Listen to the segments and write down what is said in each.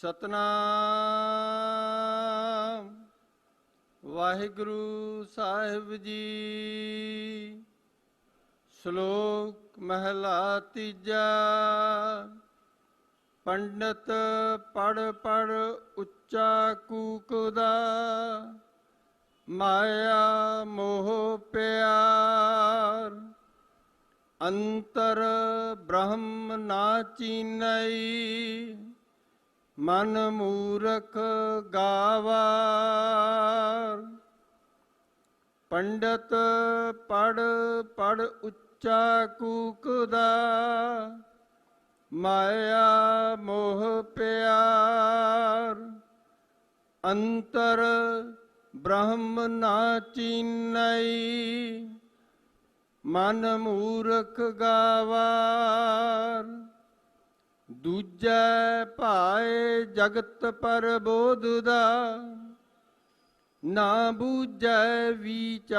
ਸਤਨਾਮ ਵਾਹਿਗੁਰੂ ਸਾਹਿਬ ਜੀ। ਸ਼ਲੋਕ ਮਹਿਲਾ ਤੀਜਾ। ਪੰਡਤ ਪੜ੍ਹ ਪੜ੍ਹ ਉੱਚਾ ਕੂਕਦਾ, ਮਾਇਆ ਮੋਹ ਪਿਆਰ। ਅੰਤਰ ਬ੍ਰਹਮ ਨਾ ਚੀਨਈ, ਮਨ ਮੂਰਖ ਗਾਵਾਰ। ਪੰਡਤ ਪੜ੍ਹ ਪੜ੍ਹ ਉੱਚਾ ਕੂਕਦਾ, ਮਾਇਆ ਮੋਹ ਪਿਆਰ। ਅੰਤਰ ਬ੍ਰਹਮ ਨਾ ਚੀਨਈ, ਮਨ ਮੂਰਖ ਗਾਵਾਰ। ਦੂਜੈ ਭਾਏ ਜਗਤ ਪਰਬੋਧ ਦਾ, ਨਾ ਬੂਝੈ ਵਿਚਾਰ।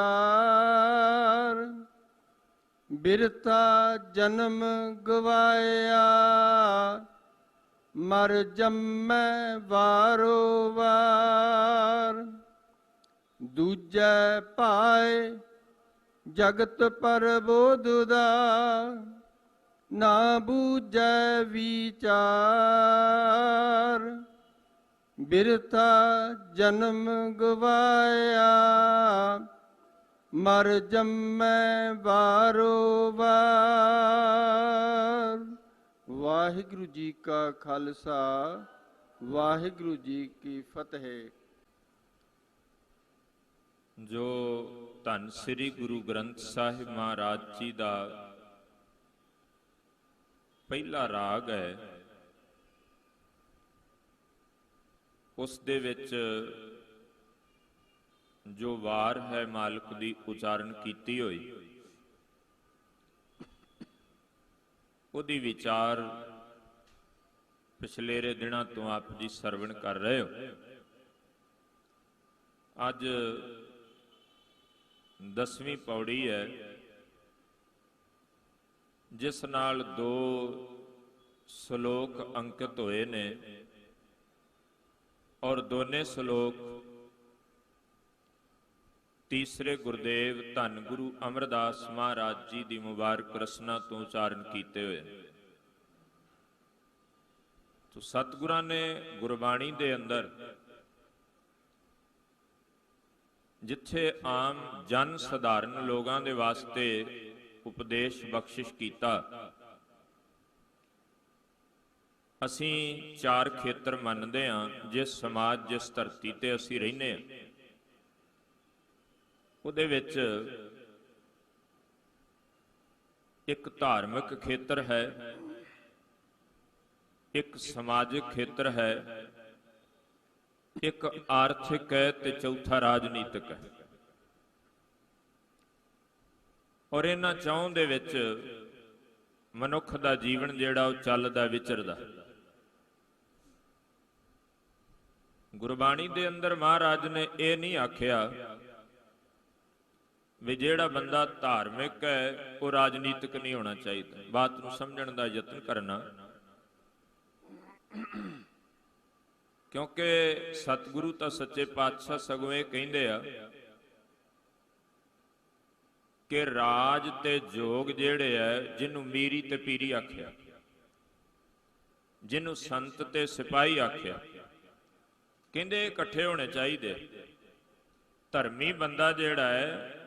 ਬਿਰਥਾ ਜਨਮ ਗਵਾਇਆ, ਮਰ ਜੰਮੈ ਵਾਰੋ ਵਾਰ। ਦੂਜੈ ਭਾਏ ਜਗਤ ਪਰਬੋਧ ਦਾ, ਨਾ ਬੂਝੈ ਵਿਚਾਰ। ਬਿਰਥਾ ਜਨਮ ਗਵਾਇਆ, ਮਰ ਜੰਮੈ ਵਾਰੋ ਵਾਰ। ਵਾਹਿਗੁਰੂ ਜੀ ਕਾ ਖਾਲਸਾ, ਵਾਹਿਗੁਰੂ ਜੀ ਕੀ ਫਤਿਹ। ਜੋ ਧੰਨ ਸ੍ਰੀ ਗੁਰੂ ਗ੍ਰੰਥ ਸਾਹਿਬ ਮਹਾਰਾਜ ਜੀ ਦਾ ਪਹਿਲਾ ਰਾਗ ਹੈ, ਉਸ ਦੇ ਵਿੱਚ ਜੋ ਵਾਰ ਹੈ ਮਾਲਕ ਦੀ ਉਚਾਰਨ ਕੀਤੀ ਹੋਈ, ਉਹਦੀ ਵਿਚਾਰ ਪਿਛਲੇਰੇ ਦਿਨਾਂ ਤੋਂ ਆਪ ਜੀ ਸਰਵਣ ਕਰ ਰਹੇ ਹੋ। ਅੱਜ 10ਵੀਂ ਪੌੜੀ ਹੈ, ਜਿਸ ਨਾਲ 2 ਸ਼ਲੋਕ ਅੰਕਿਤ ਹੋਏ ਨੇ, ਔਰ ਦੋਨੇ ਸ਼ਲੋਕ ਤੀਸਰੇ ਗੁਰਦੇਵ ਧੰਨ ਗੁਰੂ ਅਮਰਦਾਸ ਮਹਾਰਾਜ ਜੀ ਦੀ ਮੁਬਾਰਕ ਰਸਨਾ ਤੋਂ ਉਚਾਰਨ ਕੀਤੇ ਹੋਏ। ਤੋ ਸਤਿਗੁਰਾਂ ਨੇ ਗੁਰਬਾਣੀ ਦੇ ਅੰਦਰ ਜਿੱਥੇ ਆਮ ਜਨ ਸਧਾਰਨ ਲੋਕਾਂ ਦੇ ਵਾਸਤੇ ਉਪਦੇਸ਼ ਬਖਸ਼ਿਸ਼ ਕੀਤਾ, ਅਸੀਂ 4 ਖੇਤਰ ਮੰਨਦੇ ਹਾਂ ਜਿਸ ਸਮਾਜ ਜਿਸ ਧਰਤੀ ਤੇ ਅਸੀਂ ਰਹਿੰਦੇ ਹਾਂ। ਉਹਦੇ ਵਿੱਚ ਇੱਕ ਧਾਰਮਿਕ ਖੇਤਰ ਹੈ, ਇੱਕ ਸਮਾਜਿਕ ਖੇਤਰ ਹੈ, ਇੱਕ ਆਰਥਿਕ ਹੈ ਤੇ ਚੌਥਾ ਰਾਜਨੀਤਿਕ ਹੈ। ਔਰ ਇਹਨਾਂ ਚੌਂ ਦੇ ਵਿੱਚ ਮਨੁੱਖ ਦਾ ਜੀਵਨ ਜਿਹੜਾ ਉਹ ਚੱਲਦਾ ਵਿਚਰਦਾ। ਗੁਰਬਾਣੀ ਦੇ ਅੰਦਰ ਮਹਾਰਾਜ ਨੇ ਇਹ ਨਹੀਂ ਆਖਿਆ ਵੀ ਜਿਹੜਾ ਬੰਦਾ ਧਾਰਮਿਕ ਹੈ ਉਹ ਰਾਜਨੀਤਿਕ ਨਹੀਂ ਹੋਣਾ ਚਾਹੀਦਾ। ਬਾਤ ਨੂੰ ਸਮਝਣ ਦਾ ਯਤਨ ਕਰਨਾ, ਕਿਉਂਕਿ ਸਤਿਗੁਰੂ ਤਾਂ ਸੱਚੇ ਪਾਤਸ਼ਾਹ ਸਗੋਂ ਇਹ ਕਹਿੰਦੇ ਆ ਕਿ ਰਾਜ ਤੇ ਜੋਗ ਜਿਹੜੇ ਐ, ਜਿਹਨੂੰ ਮੀਰੀ ਤੇ ਪੀਰੀ ਆਖਿਆ, ਜਿਹਨੂੰ ਸੰਤ ਤੇ ਸਿਪਾਹੀ ਆਖਿਆ, ਕਹਿੰਦੇ ਇਕੱਠੇ ਹੋਣੇ ਚਾਹੀਦੇ। ਧਰਮੀ ਬੰਦਾ ਜਿਹੜਾ ਹੈ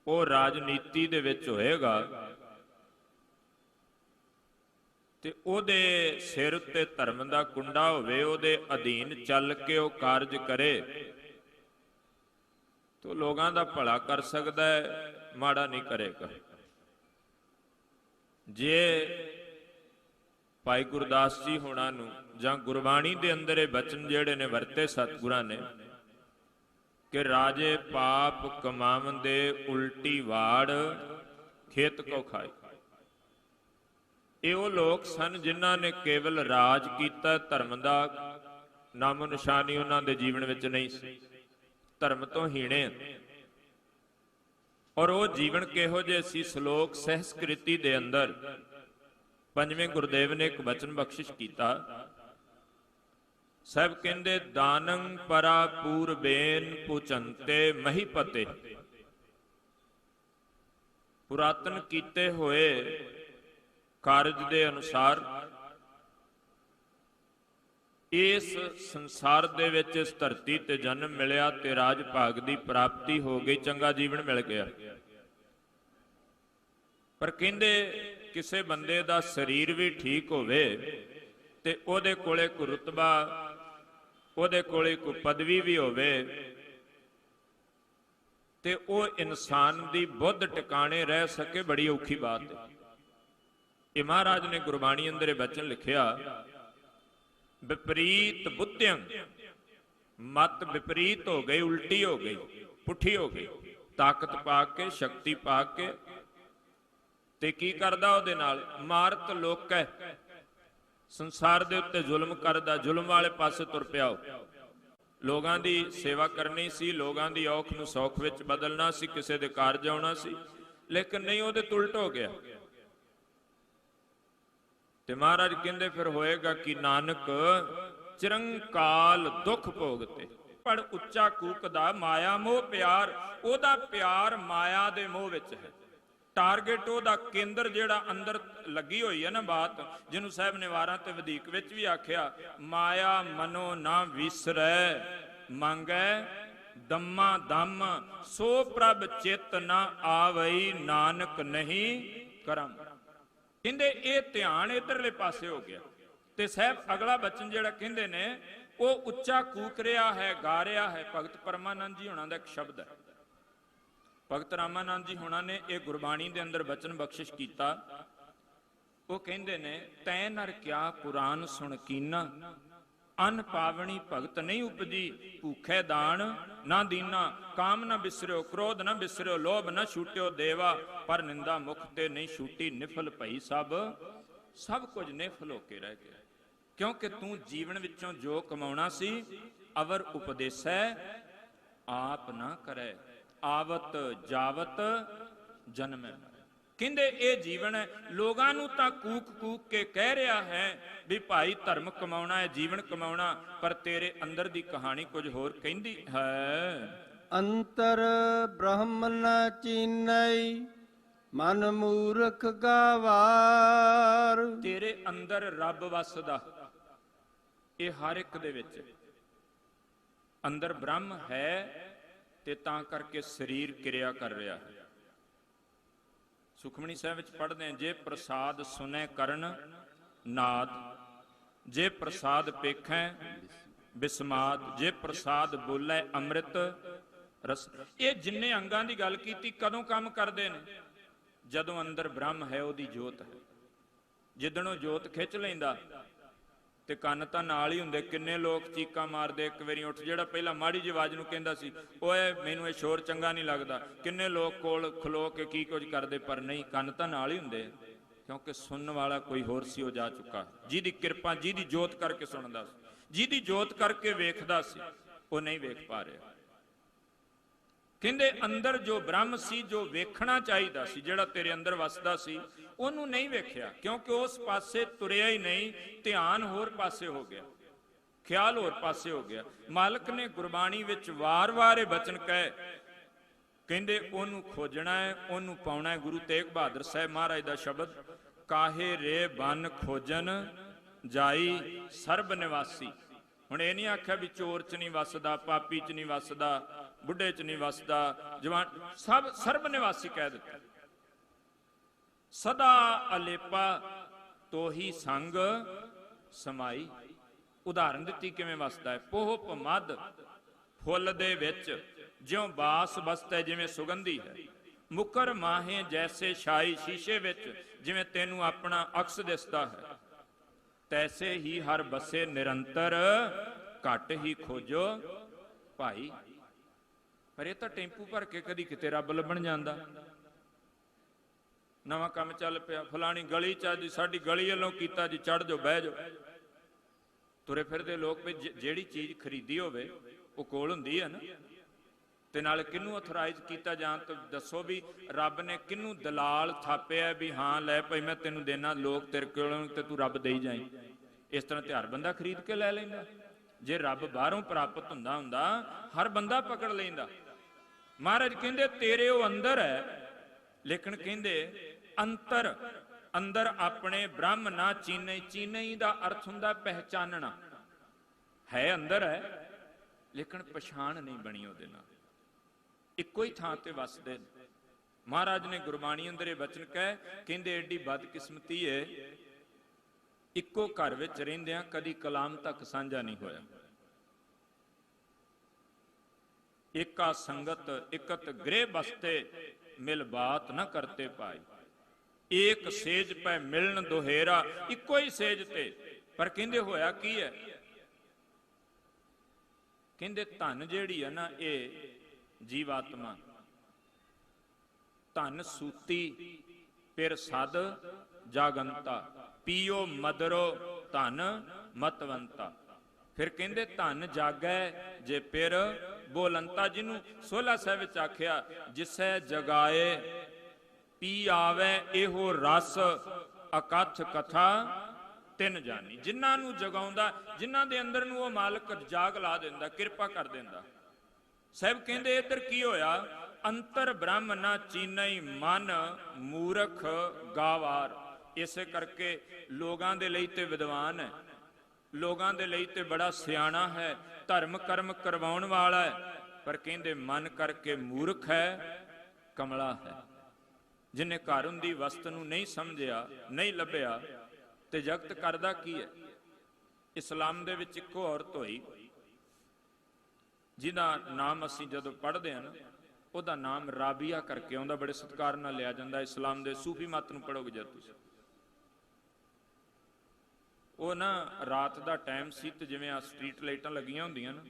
ਉਹ ਰਾਜਨੀਤੀ ਦੇ ਵਿੱਚ ਹੋਏਗਾ ਤੇ ਉਹਦੇ ਸਿਰ ਉੱਤੇ ਧਰਮ ਦਾ ਕੁੰਡਾ ਹੋਵੇ, ਉਹਦੇ ਅਧੀਨ ਚੱਲ ਕੇ ਉਹ ਕਾਰਜ ਕਰੇ ਤੋ ਲੋਕਾਂ ਦਾ ਭਲਾ ਕਰ ਸਕਦਾ ਹੈ, ਮਾੜਾ ਨਹੀਂ ਕਰੇਗਾ। ਜੇ ਭਾਈ ਗੁਰਦਾਸ ਜੀ ਹੋਣਾ ਨੂੰ ਜਾਂ ਗੁਰਬਾਣੀ ਦੇ ਅੰਦਰ ਇਹ ਬਚਨ ਜਿਹੜੇ ਨੇ ਵਰਤੇ ਸਤਿਗੁਰਾਂ ਨੇ ਕਿ ਰਾਜੇ ਪਾਪ ਕਮਾਵੰਦੇ ਉਲਟੀ ਵਾੜ, ਖੇਤ ਕੋ ਖਾਏ। ਇਹ ਉਹ ਲੋਕ ਸਨ ਜਿਨ੍ਹਾਂ ਨੇ ਕੇਵਲ ਰਾਜ ਕੀਤਾ, ਧਰਮ ਦਾ ਨਾਮੋ ਨਿਸ਼ਾਨੀ ਉਹਨਾਂ ਦੇ ਜੀਵਨ ਵਿੱਚ ਨਹੀਂ ਸੀ, ਧਰਮ ਤੋਂ ਹੀਣੇ। ਔਰ ਉਹ ਜੀਵਨ ਕਿਹੋ ਜਿਹੇ ਸੀ? ਸ਼ਲੋਕ ਸਹਿਸਕ੍ਰਿਤੀ ਦੇ ਅੰਦਰ ਪੰਜਵੇਂ ਗੁਰਦੇਵ ਨੇ ਇੱਕ ਬਚਨ ਬਖਸ਼ਿਸ਼ ਕੀਤਾ ਸਾਹਿਬ ਕਹਿੰਦੇ ਦਾਨੰ ਪਰਾ ਪੂਰਬੇਨ ਪੁਚੰਤੇ ਮਹੀਪਤੇ। ਪੁਰਾਤਨ ਕੀਤੇ ਹੋਏ ਕਾਰਜ ਦੇ ਅਨੁਸਾਰ ਇਸ ਸੰਸਾਰ ਦੇ ਵਿੱਚ ਇਸ ਧਰਤੀ ਤੇ ਜਨਮ ਮਿਲਿਆ ਤੇ ਰਾਜ ਭਾਗ ਦੀ ਪ੍ਰਾਪਤੀ ਹੋ ਗਈ, ਚੰਗਾ ਜੀਵਨ ਮਿਲ ਗਿਆ। ਪਰ ਕਹਿੰਦੇ ਕਿਸੇ ਬੰਦੇ ਦਾ ਸਰੀਰ ਵੀ ਠੀਕ ਹੋਵੇ ਤੇ ਉਹਦੇ ਕੋਲੇ ਕੋਈ ਰੁਤਬਾ, ਉਹਦੇ ਕੋਲੇ ਕੋਈ ਪਦਵੀ ਵੀ ਹੋਵੇ ਤੇ ਉਹ ਇਨਸਾਨ ਦੀ ਬੁੱਧ ਟਿਕਾਣੇ ਰਹਿ ਸਕੇ, ਬੜੀ ਔਖੀ ਬਾਤ ਹੈ। ਇਹ ਮਹਾਰਾਜ ਨੇ ਗੁਰਬਾਣੀ ਅੰਦਰ ਇਹ ਬਚਨ ਲਿਖਿਆ, ਵਿਪਰੀਤ ਬੁੱਧਿਆਂ, ਮਤ ਵਿਪਰੀਤ ਹੋ ਗਈ, ਉਲਟੀ ਹੋ ਗਈ, ਪੁੱਠੀ ਹੋ ਗਈ। ਤਾਕਤ ਪਾ ਕੇ, ਸ਼ਕਤੀ ਪਾ ਕੇ ਤੇ ਕੀ ਕਰਦਾ ਉਹਦੇ ਨਾਲ? ਮਾਰਤ ਲੋਕੈ, ਸੰਸਾਰ ਦੇ ਉੱਤੇ ਜ਼ੁਲਮ ਕਰਦਾ, ਜ਼ੁਲਮ ਵਾਲੇ ਪਾਸੇ ਤੁਰ ਪਿਆ। ਲੋਕਾਂ ਦੀ ਸੇਵਾ ਕਰਨੀ ਸੀ, ਲੋਕਾਂ ਦੀ ਔਖ ਨੂੰ ਸੌਖ ਵਿੱਚ ਬਦਲਣਾ ਸੀ, ਕਿਸੇ ਦੇ ਕਾਰਜ ਆਉਣਾ ਸੀ, ਲੇਕਿਨ ਨਹੀਂ, ਉਹਦੇ ਉਲਟ ਹੋ ਗਿਆ। ਤੇ ਮਹਾਰਾਜ ਕਹਿੰਦੇ ਫਿਰ ਹੋਏਗਾ ਕਿ ਨਾਨਕ ਚਿਰੰਕਾਲ ਦੁੱਖ ਭੋਗਤੇ। ਪਰ ਉੱਚਾ ਕੂਕਦਾ ਮਾਇਆ ਮੋਹ ਪਿਆਰ, ਉਹਦਾ ਪਿਆਰ ਮਾਇਆ ਦੇ ਮੋਹ ਵਿੱਚ ਹੈ। ਟਾਰਗੇਟ ਉਹਦਾ ਕੇਂਦਰ ਜਿਹੜਾ ਅੰਦਰ ਲੱਗੀ ਹੋਈ ਹੈ ਨਾ ਬਾਤ, ਜਿਹਨੂੰ ਸਾਹਿਬ ਨੇ ਵਾਰਾਂ ਤੇ ਵਧੀਕ ਵਿੱਚ ਵੀ ਆਖਿਆ, ਮਾਇਆ ਮਨੋ ਨਾ ਵਿਸਰੈ ਮੰਗੈ ਦਮਾ ਦਮ, ਸੋ ਪ੍ਰਭ ਚਿਤ ਨਾ ਆਵਈ ਨਾਨਕ ਨਹੀਂ ਕਰਮ। ਕਹਿੰਦੇ ਇਹ ਧਿਆਨ ਇਧਰਲੇ ਪਾਸੇ ਹੋ ਗਿਆ। ਤੇ ਸਾਹਿਬ ਅਗਲਾ ਬਚਨ ਜਿਹੜਾ ਕਹਿੰਦੇ ਨੇ ਉਹ ਉੱਚਾ ਕੂਕ ਰਿਹਾ ਹੈ, ਗਾ ਰਿਹਾ ਹੈ। ਭਗਤ ਪਰਮਾਨੰਦ ਜੀ ਹੋਣਾ ਦਾ ਇੱਕ ਸ਼ਬਦ ਹੈ। ਭਗਤ ਰਾਮਾਨੰਦ ਜੀ ਹੋਣਾ ਨੇ ਇਹ ਗੁਰਬਾਣੀ ਦੇ ਅੰਦਰ ਬਚਨ ਬਖਸ਼ਿਸ਼ ਕੀਤਾ। ਉਹ ਕਹਿੰਦੇ ਨੇ, ਤੈ ਨਰ ਕਿਆ ਕੁਰਾਨ ਸੁਣ ਕੀਨਾ, ਅਨ ਪਾਵਣੀ ਭਗਤ ਨਹੀਂ ਉਪਜੀ, ਭੂਖੇ ਦਾਨ ਨਾ ਦੀਨਾ, ਕਾਮ ਨਾ ਬਿਸਰਿਓ, ਕ੍ਰੋਧ ਨਾ ਬਿਸਰਿਓ, ਲੋਭ ਨਾ ਛੂਟਿਓ ਦੇਵਾ, ਪਰ ਨਿੰਦਾ ਮੁਖ ਤੇ ਨਹੀਂ ਛੂਟੀ, ਨਿਫਲ ਭਈ ਸਭ ਕੁਝ ਨਿਫਲ ਹੋ ਕੇ ਰਹਿ ਗਿਆ। ਕਿਉਂਕਿ ਤੂੰ ਜੀਵਨ ਵਿੱਚੋਂ ਜੋ ਕਮਾਉਣਾ ਸੀ, ਅਵਰ ਉਪਦੇਸੈ ਆਪ ਨਾ ਕਰੈ, ਆਵਤ ਜਾਵਤ ਜਨਮੈ। ਕਹਿੰਦੇ ਇਹ ਜੀਵਨ ਹੈ। ਲੋਕਾਂ ਨੂੰ ਤਾਂ ਕੂਕ ਕੂਕ ਕੇ ਕਹਿ ਰਿਹਾ ਹੈ ਵੀ ਭਾਈ ਧਰਮ ਕਮਾਉਣਾ ਹੈ, ਜੀਵਨ ਕਮਾਉਣਾ, ਪਰ ਤੇਰੇ ਅੰਦਰ ਦੀ ਕਹਾਣੀ ਕੁਝ ਹੋਰ ਕਹਿੰਦੀ ਹੈ। ਅੰਤਰ ਬ੍ਰਹਮ ਨ ਚੀਨੈ, ਮਨ ਮੂਰਖ ਗਵਾਰ। ਤੇਰੇ ਅੰਦਰ ਰੱਬ ਵਸਦਾ, ਇਹ ਹਰ ਇੱਕ ਦੇ ਵਿੱਚ ਅੰਦਰ ਬ੍ਰਹਮ ਹੈ ਤੇ ਤਾਂ ਕਰਕੇ ਸਰੀਰ ਕਿਰਿਆ ਕਰ ਰਿਹਾ ਹੈ। ਸੁਖਮਣੀ ਸਾਹਿਬ ਵਿੱਚ ਪੜ੍ਹਦੇ ਹਾਂ, ਜੇ ਪ੍ਰਸਾਦ ਸੁਨੈ ਕਰਨ ਨਾਦ, ਜੇ ਪ੍ਰਸਾਦ ਪੇਖੈ ਬਿਸਮਾਦ, ਜੇ ਪ੍ਰਸਾਦ ਬੋਲੇ ਅੰਮ੍ਰਿਤ ਰਸ। ਇਹ ਜਿੰਨੇ ਅੰਗਾਂ ਦੀ ਗੱਲ ਕੀਤੀ ਕਦੋਂ ਕੰਮ ਕਰਦੇ ਨੇ? ਜਦੋਂ ਅੰਦਰ ਬ੍ਰਹਮ ਹੈ, ਉਹਦੀ ਜੋਤ ਹੈ। ਜਿੱਦਣ ਉਹ ਜੋਤ ਖਿੱਚ ਲੈਂਦਾ ਤੇ ਕੰਨ ਤਾਂ ਨਾਲ ਹੀ ਹੁੰਦੇ। ਕਿੰਨੇ ਲੋਕ ਚੀਕਾਂ ਮਾਰਦੇ ਇੱਕ ਵਾਰੀ ਉੱਠ, ਜਿਹੜਾ ਪਹਿਲਾਂ ਮਾੜੀ ਜਿਹੀ ਆਵਾਜ਼ ਨੂੰ ਕਹਿੰਦਾ ਸੀ ਓਏ ਮੈਨੂੰ ਇਹ ਸ਼ੋਰ ਚੰਗਾ ਨਹੀਂ ਲੱਗਦਾ, ਕਿੰਨੇ ਲੋਕ ਕੋਲ ਖਲੋ ਕੇ ਕੀ ਕੁਝ ਕਰਦੇ, ਪਰ ਨਹੀਂ, ਕੰਨ ਤਾਂ ਨਾਲ ਹੀ ਹੁੰਦੇ, ਕਿਉਂਕਿ ਸੁਣਨ ਵਾਲਾ ਕੋਈ ਹੋਰ ਸੀ, ਉਹ ਜਾ ਚੁੱਕਾ। ਜਿਹਦੀ ਕਿਰਪਾ, ਜਿਹਦੀ ਜੋਤ ਕਰਕੇ ਸੁਣਦਾ ਸੀ, ਜਿਹਦੀ ਜੋਤ ਕਰਕੇ ਵੇਖਦਾ ਸੀ, ਉਹ ਨਹੀਂ ਵੇਖ ਪਾ ਰਿਹਾ। ਕਹਿੰਦੇ ਅੰਦਰ ਜੋ ਬ੍ਰਹਮ ਸੀ, ਜੋ ਵੇਖਣਾ ਚਾਹੀਦਾ ਸੀ, ਜਿਹੜਾ ਤੇਰੇ ਅੰਦਰ ਵਸਦਾ ਸੀ, ਉਹਨੂੰ ਨਹੀਂ ਵੇਖਿਆ, ਕਿਉਂਕਿ ਉਸ ਪਾਸੇ ਤੁਰਿਆ ਹੀ ਨਹੀਂ। ਧਿਆਨ ਹੋਰ ਪਾਸੇ ਹੋ ਗਿਆ, ਖਿਆਲ ਹੋਰ ਪਾਸੇ ਹੋ ਗਿਆ। ਮਾਲਕ ਨੇ ਗੁਰਬਾਣੀ ਵਿੱਚ ਵਾਰ-ਵਾਰ ਇਹ ਬਚਨ ਕਹੇ, ਕਹਿੰਦੇ ਉਹਨੂੰ ਖੋਜਣਾ ਹੈ, ਉਹਨੂੰ ਪਾਉਣਾ ਹੈ। ਗੁਰੂ ਤੇਗ ਬਹਾਦਰ ਸਾਹਿਬ ਮਹਾਰਾਜ ਦਾ ਸ਼ਬਦ, ਕਾਹੇ ਰੇ ਬਨ ਖੋਜਨ ਜਾਈ ਸਰਬ ਨਿਵਾਸੀ। ਹੁਣ ਇਹ ਨਹੀਂ ਆਖਿਆ ਵੀ ਚੋਰ ਚ ਨਹੀਂ ਵਸਦਾ, ਪਾਪੀ ਚ ਨਹੀਂ ਵਸਦਾ, ਬੁੱਢੇ ਚ ਨਹੀਂ ਵਸਦਾ, ਜਵਾਨ, ਸਭ ਸਰਬ ਨਿਵਾਸੀ ਕਹਿ ਦਿੱਤਾ। ਸਦਾ ਅਲੇਪਾ ਤੋਹੀ ਸੰਗ ਸਮਾਈ। ਉਦਾਹਰਨ ਦਿੱਤੀ ਕਿਵੇਂ ਵਸਦਾ ਹੈ। ਪੋਹ ਮਦ ਫੁੱਲ ਦੇ ਵਿੱਚ ਜਿਉਂ ਬਾਸ ਵਸਦਾ, ਜਿਵੇਂ ਸੁਗੰਧੀ ਹੈ। ਮੁਕਰ ਮਾਹੇ ਜੈਸੇ ਛਾਈ, ਸ਼ੀਸ਼ੇ ਵਿੱਚ ਜਿਵੇਂ ਤੈਨੂੰ ਆਪਣਾ ਅਕਸ ਦਿਸਦਾ ਹੈ, ਤੈਸੇ ਹੀ ਹਰ ਬਸੇ ਨਿਰੰਤਰ, ਘਟ ਹੀ ਖੋਜੋ ਭਾਈ। ਪਰ ਇਹ ਤਾਂ ਟੈਂਪੂ ਭਰ ਕੇ ਕਦੀ ਕਿਤੇ ਰੱਬ ਲੱਭਣ ਜਾਂਦਾ। ਨਵਾਂ ਕੰਮ ਚੱਲ ਪਿਆ, ਫਲਾਣੀ ਗਲੀ ਚ ਅੱਜ ਸਾਡੀ ਗਲੀ ਵੱਲੋਂ ਕੀਤਾ ਜੀ, ਚੜ੍ਹ ਜਾਓ, ਬਹਿ ਜਾਓ। ਤੁਰੇ ਫਿਰਦੇ ਲੋਕ ਵੀ ਜਿਹੜੀ ਚੀਜ਼ ਖਰੀਦੀ ਹੋਵੇ ਉਹ ਕੋਲ ਹੁੰਦੀ ਹੈ ਨਾ, ਤੇ ਨਾਲ ਕਿਹਨੂੰ ਅਥੋਰਾਈਜ਼ ਕੀਤਾ ਜਾਂ ਤਾਂ ਦੱਸੋ ਵੀ ਰੱਬ ਨੇ ਕਿਹਨੂੰ ਦਲਾਲ ਥਾਪਿਆ ਵੀ ਹਾਂ ਲੈ ਭਾਈ ਮੈਂ ਤੈਨੂੰ ਦੇਣਾ, ਲੋਕ ਤੇਰੇ ਕੋਲੋਂ ਤੇ ਤੂੰ ਰੱਬ ਦੇਈ ਜਾਈ। ਇਸ ਤਰ੍ਹਾਂ ਤਿਉਹਾਰ ਬੰਦਾ ਖਰੀਦ ਕੇ ਲੈ ਲੈਂਦਾ। ਜੇ ਰੱਬ ਬਾਹਰੋਂ ਪ੍ਰਾਪਤ ਹੁੰਦਾ ਹੁੰਦਾ ਹਰ ਬੰਦਾ ਪਕੜ ਲੈਂਦਾ। ਮਹਾਰਾਜ ਕਹਿੰਦੇ ਤੇਰੇ ਉਹ ਅੰਦਰ ਹੈ, ਲੇਕਿਨ ਕਹਿੰਦੇ ਅੰਤਰ ਅੰਦਰ ਆਪਣੇ ਬ੍ਰਹਮ ਨਾ ਚੀਨਈ। ਚੀਨਈ ਦਾ ਅਰਥ ਹੁੰਦਾ ਪਹਿਚਾਨਣਾ। ਹੈ ਅੰਦਰ ਹੈ ਲੇਕਿਨ ਪਛਾਣ ਨਹੀਂ ਬਣੀ ਉਹਦੇ ਨਾਲ, ਇੱਕੋ ਹੀ ਥਾਂ ਤੇ ਵਸਦੇ। ਮਹਾਰਾਜ ਨੇ ਗੁਰਬਾਣੀ ਅੰਦਰ ਇਹ ਬਚਨ ਕਹੇ, ਕਹਿੰਦੇ ਐਡੀ ਬਦਕਿਸਮਤੀ ਹੈ, ਇੱਕੋ ਘਰ ਵਿੱਚ ਰਹਿੰਦਿਆਂ ਕਦੀ ਕਲਾਮ ਤੱਕ ਸਾਂਝਾ ਨਹੀਂ ਹੋਇਆ। ਏਕਾ ਸੰਗਤ ਇਕਤ ਗ੍ਰਹਿ ਬਸਤੇ, ਮਿਲ ਬਾਤ ਨਾ ਕਰਤੇ ਪਾਈ। ਏਕ ਸੇਜ ਪੈ ਮਿਲਣ ਦੁਹੇਰਾ, ਇੱਕੋ ਹੀ ਸੇਜ ਤੇ। ਪਰ ਕਹਿੰਦੇ ਹੋਇਆ ਕੀ ਹੈ, ਕਹਿੰਦੇ ਧਨ ਜਿਹੜੀ ਹੈ ਨਾ ਇਹ ਜੀਵਾਤਮਾ, ਧਨ ਸੂਤੀ ਪਿਰ ਸਦ ਜਾਗੰਤਾ, ਪੀਓ ਮਦਰੋ ਧਨ ਮਤਵੰਤਾ। ਫਿਰ ਕਹਿੰਦੇ ਧਨ ਜਾਗੈ ਜੇ ਪਿਰ ਬੋਲੰਤਾ। ਜਿਹਨੂੰ ਸੋਹਲਾ ਸਾਹਿਬ ਵਿੱਚ ਆਖਿਆ, ਜਿਸੈ ਜਗਾਏ ਪੀ ਆਵੇ ਇਹੋ ਰਸ, ਅਕਥ ਕਥਾ ਤਿੰਨ ਜਾਨੀ। ਜਿਨ੍ਹਾਂ ਨੂੰ ਜਗਾਉਂਦਾ, ਜਿਨ੍ਹਾਂ ਦੇ ਅੰਦਰ ਨੂੰ ਉਹ ਮਾਲਕ ਜਾਗ ਲਾ ਦਿੰਦਾ, ਕਿਰਪਾ ਕਰ ਦਿੰਦਾ। ਸਾਹਿਬ ਕਹਿੰਦੇ ਇੱਧਰ ਕੀ ਹੋਇਆ, ਅੰਤਰ ਬ੍ਰਹਮ ਨਾ ਚੀਨਈ, ਮਨ ਮੂਰਖ ਗਾਵਾਰ। ਇਸੇ ਕਰਕੇ ਲੋਕਾਂ ਦੇ ਲਈ ਤੇ ਵਿਦਵਾਨ ਹੈ, ਲੋਕਾਂ ਦੇ ਲਈ ਤੇ ਬੜਾ ਸਿਆਣਾ ਹੈ, ਧਰਮ ਕਰਮ ਕਰਵਾਉਣ ਵਾਲਾ ਹੈ, ਪਰ ਕਹਿੰਦੇ ਮਨ ਕਰਕੇ ਮੂਰਖ ਹੈ, ਕਮਲਾ ਹੈ। ਜਿਹਨੇ ਘਰ ਹੁੰਦੀ ਵਸਤ ਨੂੰ ਨਹੀਂ ਸਮਝਿਆ, ਨਹੀਂ ਲੱਭਿਆ, ਤੇ ਜਗਤ ਕਰਦਾ ਕੀ ਹੈ। ਇਸਲਾਮ ਦੇ ਵਿੱਚ ਇੱਕੋ ਔਰਤ ਹੋਈ ਜਿਹਦਾ ਨਾਮ ਅਸੀਂ ਜਦੋਂ ਪੜ੍ਹਦੇ ਹਾਂ ਨਾ, ਉਹਦਾ ਨਾਮ ਰਾਬੀਆ ਕਰਕੇ ਆਉਂਦਾ, ਬੜੇ ਸਤਿਕਾਰ ਨਾਲ ਲਿਆ ਜਾਂਦਾ। ਇਸਲਾਮ ਦੇ ਸੂਫੀ ਮਤ ਨੂੰ ਪੜ੍ਹੋਗੇ ਜਦ ਤੁਸੀਂ, ਉਹ ਨਾ ਰਾਤ ਦਾ ਟਾਈਮ ਸੀ ਤੇ ਜਿਵੇਂ ਆ ਸਟਰੀਟ ਲਾਈਟਾਂ ਲੱਗੀਆਂ ਹੁੰਦੀਆਂ ਨਾ,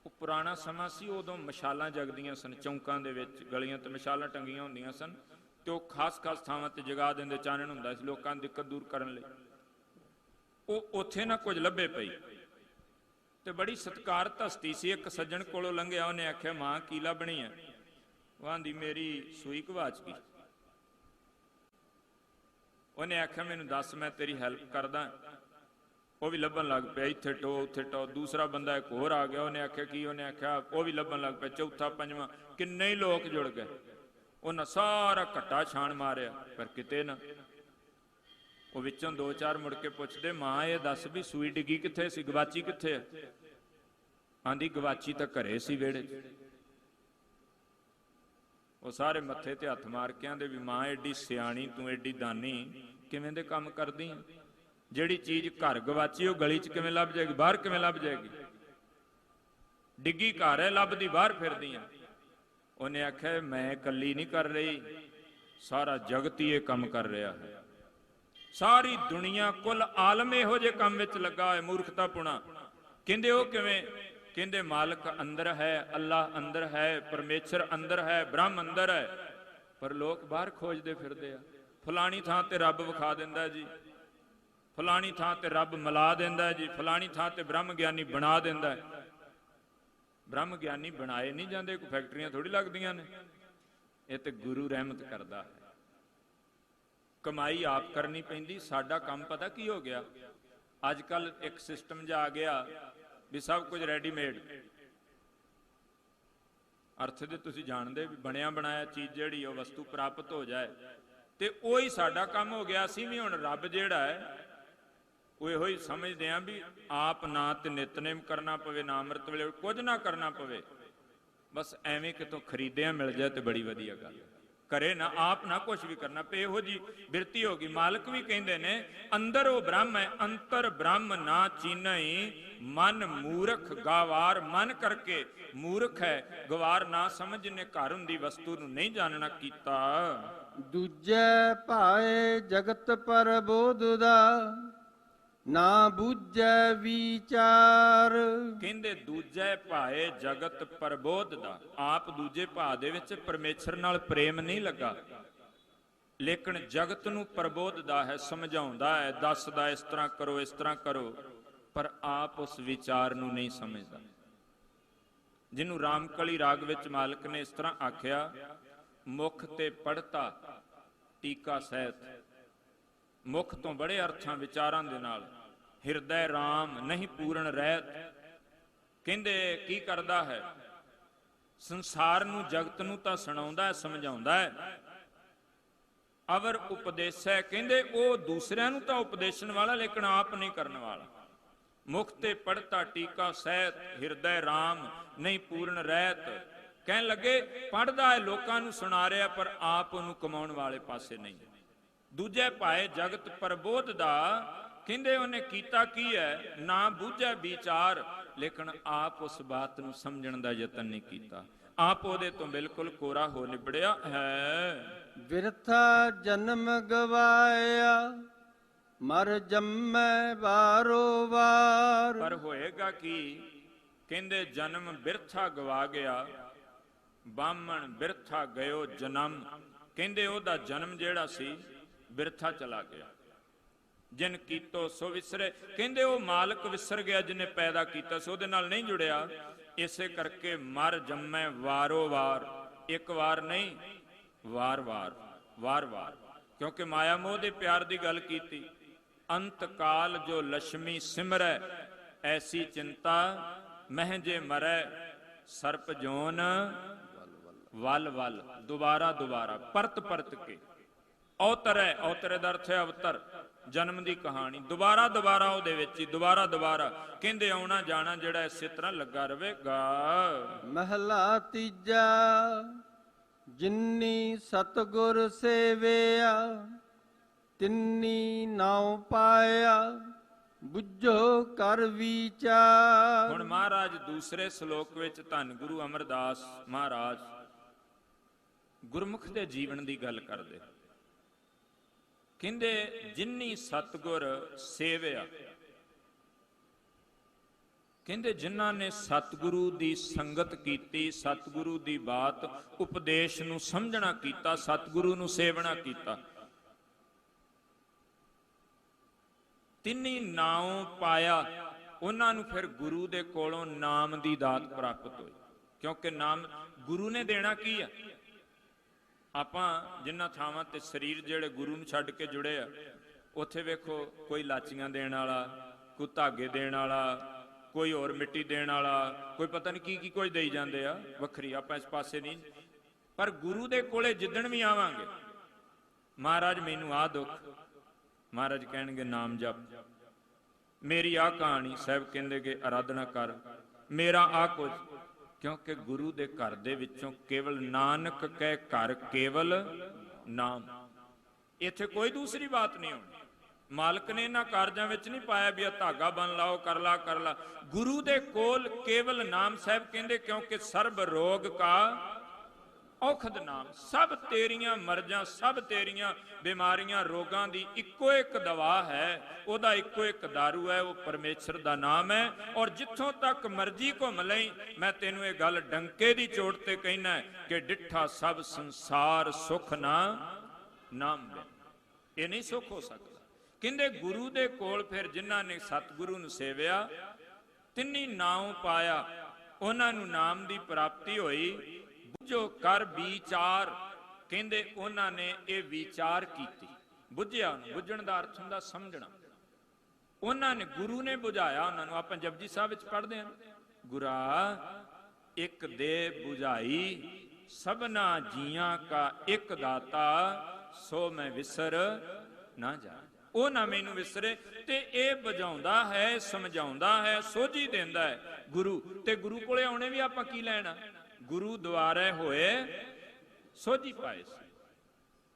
ਉਹ ਪੁਰਾਣਾ ਸਮਾਂ ਸੀ, ਉਦੋਂ ਮਸ਼ਾਲਾਂ ਜਗਦੀਆਂ ਸਨ ਚੌਂਕਾਂ ਦੇ ਵਿੱਚ, ਗਲੀਆਂ ਤੇ ਮਸ਼ਾਲਾਂ ਟੰਗੀਆਂ ਹੁੰਦੀਆਂ ਸਨ, ਤੇ ਉਹ ਖਾਸ ਥਾਵਾਂ ਤੇ ਜਗਾ ਦਿੰਦੇ, ਚਾਨਣ ਹੁੰਦਾ ਸੀ ਲੋਕਾਂ ਦੀ ਦਿੱਕਤ ਦੂਰ ਕਰਨ ਲਈ। ਉਹ ਉੱਥੇ ਨਾ ਕੁਝ ਲੱਭੇ ਪਈ ਤੇ ਬੜੀ ਸਤਿਕਾਰਤ ਹਸਤੀ ਸੀ। ਇੱਕ ਸੱਜਣ ਕੋਲੋਂ ਲੰਘਿਆ, ਉਹਨੇ ਆਖਿਆ ਮਾਂ ਕੀ ਲੱਭਣੀ ਹੈ? ਉਹ ਆਂਦੀ ਮੇਰੀ ਸੂਈ ਗਵਾਚ ਗਈ। ਉਹਨੇ ਆਖਿਆ ਮੈਨੂੰ ਦੱਸ, ਮੈਂ ਤੇਰੀ ਹੈਲਪ ਕਰਦਾ। ਉਹ ਵੀ ਲੱਭਣ ਲੱਗ ਪਿਆ, ਇੱਥੇ ਟੋ ਉੱਥੇ ਟੋ। ਦੂਸਰਾ ਬੰਦਾ ਇੱਕ ਹੋਰ ਆ ਗਿਆ, ਉਹਨੇ ਆਖਿਆ ਕੀ? ਉਹਨੇ ਆਖਿਆ, ਉਹ ਵੀ ਲੱਭਣ ਲੱਗ ਪਿਆ। ਚੌਥਾ, ਪੰਜਵਾਂ, ਕਿੰਨੇ ਹੀ ਲੋਕ ਜੁੜ ਗਏ। ਉਹਨਾਂ ਸਾਰਾ ਘੱਟਾ ਛਾਣ ਮਾਰਿਆ, ਪਰ ਕਿਤੇ ਨਾ। ਉਹ ਵਿੱਚੋਂ ਦੋ ਚਾਰ ਮੁੜ ਕੇ ਪੁੱਛਦੇ, ਮਾਂ ਇਹ ਦੱਸ ਵੀ ਸੂਈ ਡਿੱਗੀ ਕਿੱਥੇ ਸੀ, ਗਵਾਚੀ ਕਿੱਥੇ ਹੈ? ਆਂਦੀ ਗਵਾਚੀ ਤਾਂ ਘਰੇ ਸੀ, ਵਿਹੜੇ 'ਚ। ਉਹ ਸਾਰੇ ਮੱਥੇ ਤੇ ਹੱਥ ਮਾਰ ਕੇ ਆਂਦੇ ਵੀ ਮਾਂ ਐਡੀ ਸਿਆਣੀ, ਤੂੰ ਐਡੀ ਦਾਨੀ, ਕਿਵੇਂ ਦੇ ਕੰਮ ਕਰਦੀ ਆ? ਜਿਹੜੀ ਚੀਜ਼ ਘਰ ਗਵਾਚੀ ਉਹ ਗਲੀ 'ਚ ਕਿਵੇਂ ਲੱਭ ਜਾਏਗੀ, ਬਾਹਰ ਕਿਵੇਂ ਲੱਭ ਜਾਏਗੀ? ਡਿੱਗੀ ਘਰ ਹੈ, ਲੱਭਦੀ ਬਾਹਰ ਫਿਰਦੀ ਆ। ਉਹਨੇ ਆਖਿਆ ਮੈਂ ਇਕੱਲੀ ਨਹੀਂ ਕਰ ਰਹੀ, ਸਾਰਾ ਜਗਤ ਹੀ ਇਹ ਕੰਮ ਕਰ ਰਿਹਾ ਹੈ। ਸਾਰੀ ਦੁਨੀਆ, ਕੁੱਲ ਆਲਮ ਇਹੋ ਜਿਹੇ ਕੰਮ ਵਿੱਚ ਲੱਗਾ ਹੋਇਆ, ਮੂਰਖਤਾਪੁਣਾ। ਕਹਿੰਦੇ ਉਹ ਕਿਵੇਂ? ਕਹਿੰਦੇ ਮਾਲਕ ਅੰਦਰ ਹੈ, ਅੱਲਾਹ ਅੰਦਰ ਹੈ, ਪਰਮੇਸ਼ਰ ਅੰਦਰ ਹੈ, ਬ੍ਰਹਮ ਅੰਦਰ ਹੈ, ਪਰ ਲੋਕ ਬਾਹਰ ਖੋਜਦੇ ਫਿਰਦੇ ਆ। ਫਲਾਣੀ ਥਾਂ ਤੇ ਰੱਬ ਵਿਖਾ ਦਿੰਦਾ ਜੀ, ਫਲਾਣੀ ਥਾਂ ਤੇ ਰੱਬ ਮਿਲਾ ਦਿੰਦਾ ਜੀ, ਫਲਾਣੀ ਥਾਂ ਤੇ ਬ੍ਰਹਮ ਗਿਆਨੀ ਬਣਾ ਦਿੰਦਾ। ਬ੍ਰਹਮ ਗਿਆਨੀ ਬਣਾਏ ਨਹੀਂ ਜਾਂਦੇ, ਕੋਈ ਫੈਕਟਰੀਆਂ ਥੋੜੀ ਲੱਗਦੀਆਂ ਨੇ। ਇਹ ਤੇ ਗੁਰੂ ਰਹਿਮਤ ਕਰਦਾ ਹੈ, ਕਮਾਈ ਆਪ ਕਰਨੀ ਪੈਂਦੀ। ਸਾਡਾ ਕੰਮ ਪਤਾ ਕੀ ਹੋ ਗਿਆ, ਅੱਜ ਕੱਲ ਇੱਕ ਸਿਸਟਮ ਜਿਹਾ ਆ ਗਿਆ ਵੀ ਸਭ ਕੁਝ ਰੈਡੀਮੇਡ। ਅਰਥ ਦੇ ਤੁਸੀਂ ਜਾਣਦੇ ਵੀ ਬਣਿਆ ਬਣਾਇਆ ਚੀਜ਼ ਜਿਹੜੀ ਉਹ ਵਸਤੂ ਪ੍ਰਾਪਤ ਹੋ ਜਾਏ, ਤੇ ਉਹੀ ਸਾਡਾ ਕੰਮ ਹੋ ਗਿਆ। ਅਸੀਂ ਵੀ ਹੁਣ ਰੱਬ ਜਿਹੜਾ ਹੈ ਉਹ ਇਹੋ ਹੀ ਸਮਝਦੇ ਆਂ ਵੀ ਆਪ ਨਾ ਤੇ ਨਿਤਨੇਮ ਕਰਨਾ ਪਵੇ, ਨਾ ਅੰਮ੍ਰਿਤ ਵੇਲੇ ਕੁਝ ਨਾ ਕਰਨਾ ਪਵੇ, ਬਸ ਐਵੇਂ ਕਿਤੋਂ ਖਰੀਦਿਆ ਮਿਲ ਜਾਏ ਤੇ ਬੜੀ ਵਧੀਆ ਗੱਲ। ਕਰੇ ਨਾ, ਆਪ ਨਾ ਕੁਛ ਵੀ ਕਰਨਾ ਪਏ, ਇਹੋ ਜੀ ਬਿਰਤੀ ਹੋ ਗਈ। ਮਾਲਕ ਵੀ ਕਹਿੰਦੇ ਨੇ ਅੰਦਰ ਉਹ ਬ੍ਰਹਮ ਹੈ, ਅੰਤਰ ਬ੍ਰਹਮ ਨਾ ਚੀਨਈ, ਮਨ ਮੂਰਖ ਗਾਵਾਰ। ਮਨ ਕਰਕੇ ਮੂਰਖ ਹੈ, ਗਵਾਰ ਨਾ ਸਮਝ, ਜਿਹਨੇ ਘਰ ਹੁੰਦੀ ਵਸਤੂ ਨੂੰ ਨਹੀਂ ਜਾਣਨਾ ਕੀਤਾ। ਦੂਜੈ ਭਾਏ ਜਗਤ ਪਰ ਬੋਧ ਦਾ, ਨਾ ਬੂਝੈ ਵਿਚਾਰ। ਕਹਿੰਦੇ ਦੂਜੇ ਭਾਏ ਜਗਤ ਪ੍ਰਬੋਧ ਦਾ, ਆਪ ਦੂਜੇ ਭਾ ਦੇ ਵਿੱਚ ਪਰਮੇਸ਼ਰ ਨਾਲ ਪ੍ਰੇਮ ਨਹੀਂ ਲੱਗਾ, ਲੇਕਿਨ ਜਗਤ ਨੂੰ ਪ੍ਰਬੋਧਦਾ ਹੈ, ਸਮਝਾਉਂਦਾ ਹੈ, ਦੱਸਦਾ ਇਸ ਤਰ੍ਹਾਂ ਕਰੋ, ਇਸ ਤਰ੍ਹਾਂ ਕਰੋ, ਪਰ ਆਪ ਉਸ ਵਿਚਾਰ ਨੂੰ ਨਹੀਂ ਸਮਝਦਾ। ਜਿਹਨੂੰ ਰਾਮਕਲੀ ਰਾਗ ਵਿੱਚ ਮਾਲਕ ਨੇ ਇਸ ਤਰ੍ਹਾਂ ਆਖਿਆ, ਮੁਖ ਤੇ ਪੜਤਾ ਟੀਕਾ ਸਹਿਤ। ਮੁਖ ਤੋਂ ਬੜੇ ਅਰਥਾਂ ਵਿਚਾਰਾਂ ਦੇ ਨਾਲ ਹਿਰਦੈ ਰਾਮ ਨਹੀਂ ਪੂਰਨ ਰਹਿਤ। ਕਹਿੰਦੇ ਕੀ ਕਰਦਾ ਹੈ, ਸੰਸਾਰ ਨੂੰ ਜਗਤ ਨੂੰ ਤਾਂ ਸੁਣਾਉਂਦਾ ਹੈ, ਸਮਝਾਉਂਦਾ ਹੈ। ਅਵਰ ਉਪਦੇਸੈ, ਕਹਿੰਦੇ ਉਹ ਦੂਸਰਿਆਂ ਨੂੰ ਤਾਂ ਉਪਦੇਸ਼ਣ ਵਾਲਾ, ਲੇਕਿਨ ਆਪ ਨਹੀਂ ਕਰਨ ਵਾਲਾ। ਮੁਖ ਤੇ ਪੜਤਾ ਟੀਕਾ ਸਹਿਤ, ਹਿਰਦੈ ਰਾਮ ਨਹੀਂ ਪੂਰਨ ਰਹਿਤ। ਕਹਿਣ ਲੱਗੇ ਪੜਦਾ ਹੈ, ਲੋਕਾਂ ਨੂੰ ਸੁਣਾ ਰਿਹਾ, ਪਰ ਆਪ ਉਹਨੂੰ ਕਮਾਉਣ ਵਾਲੇ ਪਾਸੇ ਨਹੀਂ। ਦੂਜੇ ਭਾਏ ਜਗਤ ਪ੍ਰਬੋਧ ਦਾ, ਕਹਿੰਦੇ ਉਹਨੇ ਕੀਤਾ ਕੀ ਹੈ, ਨਾ ਬੂਝੈ ਵਿਚਾਰ, ਲੇਕਿਨ ਆਪ ਉਸ ਬਾਤ ਨੂੰ ਸਮਝਣ ਦਾ ਯਤਨ ਨਹੀਂ ਕੀਤਾ। ਆਪ ਉਹਦੇ ਤੋਂ ਬਿਲਕੁਲ ਕੋਰਾ ਹੋ ਨਿਬੜਿਆ ਹੈ। ਬਿਰਥਾ ਜਨਮ ਗਵਾਇਆ, ਮਰ ਜੰਮੈ ਵਾਰੋ ਵਾਰ। ਪਰ ਹੋਏਗਾ ਕੀ, ਕਹਿੰਦੇ ਜਨਮ ਬਿਰਥਾ ਗਵਾ ਗਿਆ, ਬਾਹਮਣ ਬਿਰਥਾ ਗਇਓ ਜਨਮ। ਕਹਿੰਦੇ ਉਹਦਾ ਜਨਮ ਜਿਹੜਾ ਸੀ ਬਿਰਥਾ ਚਲਾ ਗਿਆ। ਜਿਨ ਕੀਤੋ ਸੋ ਵਿਸਰੇ, ਕਹਿੰਦੇ ਉਹ ਮਾਲਕ ਵਿਸਰ ਗਿਆ ਜਿਹਨੇ ਪੈਦਾ ਕੀਤਾ ਸੀ, ਉਹਦੇ ਨਾਲ ਨਹੀਂ ਜੁੜਿਆ। ਇਸੇ ਕਰਕੇ ਮਰ ਜੰਮੈ ਵਾਰੋ ਵਾਰ, ਇੱਕ ਵਾਰ ਨਹੀਂ, ਵਾਰ ਵਾਰ, ਵਾਰ ਵਾਰ। ਕਿਉਂਕਿ ਮਾਇਆ ਮੋਹ ਦੇ ਪਿਆਰ ਦੀ ਗੱਲ ਕੀਤੀ। ਅੰਤ ਕਾਲ ਜੋ ਲక్ష్ਮੀ ਸਿਮਰੈ, ਐਸੀ ਚਿੰਤਾ ਮਹਿ ਜੇ ਮਰੈ। ਸਰਪ ਜੋਨ ਵਲ ਵਲ, ਦੁਬਾਰਾ ਦੁਬਾਰਾ, ਪਰਤ ਪਰਤ ਕੇ। ਅਵਤਰੈ, ਅਵਤਰੈ ਦਾ ਅਰਥ ਹੈ ਅਵਤਰ, ਜਨਮ ਦੀ ਕਹਾਣੀ। ਦੁਬਾਰਾ ਦੁਬਾਰਾ ਉਹਦੇ ਵਿੱਚ ਹੀ, ਦੁਬਾਰਾ ਦੁਬਾਰਾ। ਕਹਿੰਦੇ ਆਉਣਾ ਜਾਣਾ ਜਿਹੜਾ ਇਸੇ ਤਰ੍ਹਾਂ ਲੱਗਾ ਰਹੇਗਾ। ਮਹਲਾ ਤੀਜਾ, ਜਿਨੀ ਸਤਿਗੁਰ ਸੇਵਿਆ, ਤਿੰਨੀ ਨਾਉ ਪਾਇਆ, ਬੁੱਝੋ ਕਰ ਵਿਚਾਰ। ਹੁਣ ਮਹਾਰਾਜ ਦੂਸਰੇ ਸ਼ਲੋਕ ਵਿੱਚ ਧੰਨ ਗੁਰੂ ਅਮਰਦਾਸ ਮਹਾਰਾਜ ਗੁਰਮੁਖ ਦੇ ਜੀਵਨ ਦੀ ਗੱਲ ਕਰਦੇ। ਕਹਿੰਦੇ ਜਿਨੀ ਸਤਿਗੁਰ ਸੇਵਿਆ, ਕਹਿੰਦੇ ਜਿਨ੍ਹਾਂ ਨੇ ਸਤਿਗੁਰੂ ਦੀ ਸੰਗਤ ਕੀਤੀ, ਸਤਿਗੁਰੂ ਦੀ ਬਾਤ ਉਪਦੇਸ਼ ਨੂੰ ਸਮਝਣਾ ਕੀਤਾ, ਸਤਿਗੁਰੂ ਨੂੰ ਸੇਵਣਾ ਕੀਤਾ। ਤਿੰਨੀ ਨਾਉ ਪਾਇਆ, ਉਹਨਾਂ ਨੂੰ ਫਿਰ ਗੁਰੂ ਦੇ ਕੋਲੋਂ ਨਾਮ ਦੀ ਦਾਤ ਪ੍ਰਾਪਤ ਹੋਈ। ਕਿਉਂਕਿ ਨਾਮ ਗੁਰੂ ਨੇ ਦੇਣਾ ਕੀ ਆ। ਆਪਾਂ ਜਿੰਨਾ ਥਾਵਾਂ ਤੇ ਸਰੀਰ ਜਿਹੜੇ ਗੁਰੂ ਨੂੰ ਛੱਡ ਕੇ ਜੁੜੇ ਆ, ਉੱਥੇ ਵੇਖੋ ਕੋਈ ਲਾਚੀਆਂ ਦੇਣ ਵਾਲਾ, ਕੋਈ ਧਾਗੇ ਦੇਣ ਵਾਲਾ, ਕੋਈ ਹੋਰ ਮਿੱਟੀ ਦੇਣ ਵਾਲਾ, ਕੋਈ ਪਤਾ ਨਹੀਂ ਕੀ ਕੀ ਕੁਝ ਦੇਈ ਜਾਂਦੇ ਆ, ਵੱਖਰੀ। ਆਪਾਂ ਇਸ ਪਾਸੇ ਨਹੀਂ। ਪਰ ਗੁਰੂ ਦੇ ਕੋਲੇ ਜਿੱਦਣ ਵੀ ਆਵਾਂਗੇ, ਮਹਾਰਾਜ ਮੈਨੂੰ ਆਹ ਦੁੱਖ, ਮਹਾਰਾਜ ਕਹਿਣਗੇ ਨਾਮ ਜਪ। ਮੇਰੀ ਆਹ ਕਹਾਣੀ, ਸਾਹਿਬ ਕਹਿੰਦੇ ਕਿ ਆਰਾਧਨਾ ਕਰ, ਮੇਰਾ ਆਹ ਕੁਝ। ਕਿਉਂਕਿ ਗੁਰੂ ਦੇ ਘਰ ਦੇ ਵਿੱਚੋਂ ਕੇਵਲ ਨਾਨਕ ਕਹਿ ਘਰ ਕੇਵਲ ਨਾਮ। ਇੱਥੇ ਕੋਈ ਦੂਸਰੀ ਬਾਤ ਨਹੀਂ ਹੋਣੀ। ਮਾਲਕ ਨੇ ਇਹਨਾਂ ਕਾਰਜਾਂ ਵਿੱਚ ਨਹੀਂ ਪਾਇਆ ਵੀ ਆ ਧਾਗਾ ਬੰਨ ਲਾਓ, ਕਰ ਲਾ ਕਰ ਲਾ। ਗੁਰੂ ਦੇ ਕੋਲ ਕੇਵਲ ਨਾਮ। ਸਾਹਿਬ ਕਹਿੰਦੇ ਕਿਉਂਕਿ ਸਰਬ ਰੋਗ ਕਾ ਔਖਦ ਨਾਮ। ਸਭ ਤੇਰੀਆਂ ਮਰਜ਼ਾਂ, ਸਭ ਤੇਰੀਆਂ ਬਿਮਾਰੀਆਂ, ਰੋਗਾਂ ਦੀ ਇੱਕੋ ਇੱਕ ਦਵਾ ਹੈ, ਉਹਦਾ ਇੱਕੋ ਇੱਕ ਦਾਰੂ ਹੈ, ਉਹ ਪਰਮੇਸ਼ਰ ਦਾ ਨਾਮ ਹੈ। ਔਰ ਜਿੱਥੋਂ ਤੱਕ ਮਰਜ਼ੀ ਘੁੰਮ ਲਈ, ਮੈਂ ਤੈਨੂੰ ਇਹ ਗੱਲ ਡੰਕੇ ਦੀ ਚੋਟ ਤੇ ਕਹਿਣਾ ਕਿ ਡਿੱਠਾ ਸਭ ਸੰਸਾਰ ਸੁਖ ਨਾ ਨਾਮ ਬਿਨ। ਇਹ ਨਹੀਂ ਸੁਖ ਹੋ ਸਕਦਾ। ਕਹਿੰਦੇ ਗੁਰੂ ਦੇ ਕੋਲ ਫਿਰ ਜਿਨ੍ਹਾਂ ਨੇ ਸਤਿਗੁਰੂ ਨੂੰ ਸੇਵਿਆ, ਤਿੰਨੀ ਨਾਉ ਪਾਇਆ, ਉਹਨਾਂ ਨੂੰ ਨਾਮ ਦੀ ਪ੍ਰਾਪਤੀ ਹੋਈ। ਬੁੱਝੋ ਕਰ ਵਿਚਾਰ, ਕਹਿੰਦੇ ਉਹਨਾਂ ਨੇ ਇਹ ਵਿਚਾਰ ਕੀਤੀ। ਬੁੱਝਿਆ, ਬੁੱਝਣ ਦਾ ਅਰਥ ਹੁੰਦਾ ਸਮਝਣਾ। ਉਹਨਾਂ ਨੇ, ਗੁਰੂ ਨੇ ਬੁਝਾਇਆ ਉਹਨਾਂ ਨੂੰ। ਆਪਾਂ ਜਪਜੀ ਸਾਹਿਬ ਵਿੱਚ ਪੜ੍ਹਦੇ ਹਾਂ, ਗੁਰਾ ਇੱਕ ਦੇ ਬੁਝਾਈ, ਸਭਨਾ ਜੀਆਂ ਕਾ ਇੱਕ ਦਾਤਾ, ਸੋ ਮੈਂ ਵਿਸਰ ਨਾ ਜਾ। ਉਹ ਨਾ ਮੈਨੂੰ ਵਿਸਰੇ। ਤੇ ਇਹ ਬੁਝਾਉਂਦਾ ਹੈ, ਸਮਝਾਉਂਦਾ ਹੈ, ਸੋਝੀ ਦਿੰਦਾ ਹੈ ਗੁਰੂ। ਤੇ ਗੁਰੂ ਕੋਲੇ ਆਉਣੇ ਵੀ ਆਪਾਂ ਕੀ ਲੈਣਾ? ਗੁਰੂ ਦੁਆਰੇ ਹੋਏ ਸੋਝੀ ਪਾਏ ਸੀ।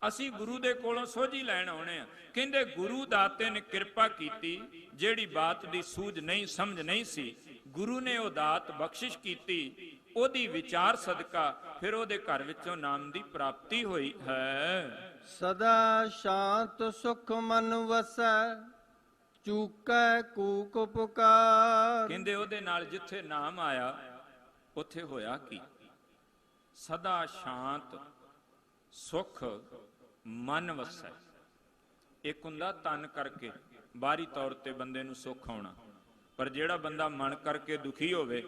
ਅਸੀਂ ਗੁਰੂ ਦੇ ਕੋਲੋਂ ਸੋਝੀ ਲੈਣ ਆਉਣੇ ਆ। ਕਹਿੰਦੇ ਗੁਰੂ ਦਾਤੇ ਨੇ ਕਿਰਪਾ ਕੀਤੀ, ਜਿਹੜੀ ਬਾਤ ਦੀ ਸੂਝ ਨਹੀਂ, ਸਮਝ ਨਹੀਂ ਸੀ, ਗੁਰੂ ਨੇ ਉਹ ਦਾਤ ਬਖਸ਼ਿਸ਼ ਕੀਤੀ। ਉਹਦੀ ਵਿਚਾਰ ਸਦਕਾ ਫਿਰ ਉਹਦੇ ਘਰ ਵਿੱਚੋਂ ਨਾਮ ਦੀ ਪ੍ਰਾਪਤੀ ਹੋਈ ਹੈ। ਸਦਾ ਸ਼ਾਂਤ ਸੁਖ ਮਨ ਵਸੈ, ਚੂਕੈ ਕੂਕ ਪੁਕਾਰ। ਕਹਿੰਦੇ ਉਹਦੇ ਨਾਲ ਜਿੱਥੇ ਨਾਮ ਆਇਆ, ਉੱਥੇ ਹੋਇਆ ਕੀ? ਸਦਾ ਸ਼ਾਂਤ ਸੁਖ ਮਨ ਵਸੈ। ਇੱਕ ਹੁੰਦਾ ਤਨ ਕਰਕੇ, ਬਾਹਰੀ ਤੌਰ ਤੇ ਬੰਦੇ ਨੂੰ ਸੁੱਖ ਆਉਣਾ। ਪਰ ਜਿਹੜਾ ਬੰਦਾ ਮਨ ਕਰਕੇ ਦੁਖੀ ਹੋਵੇ,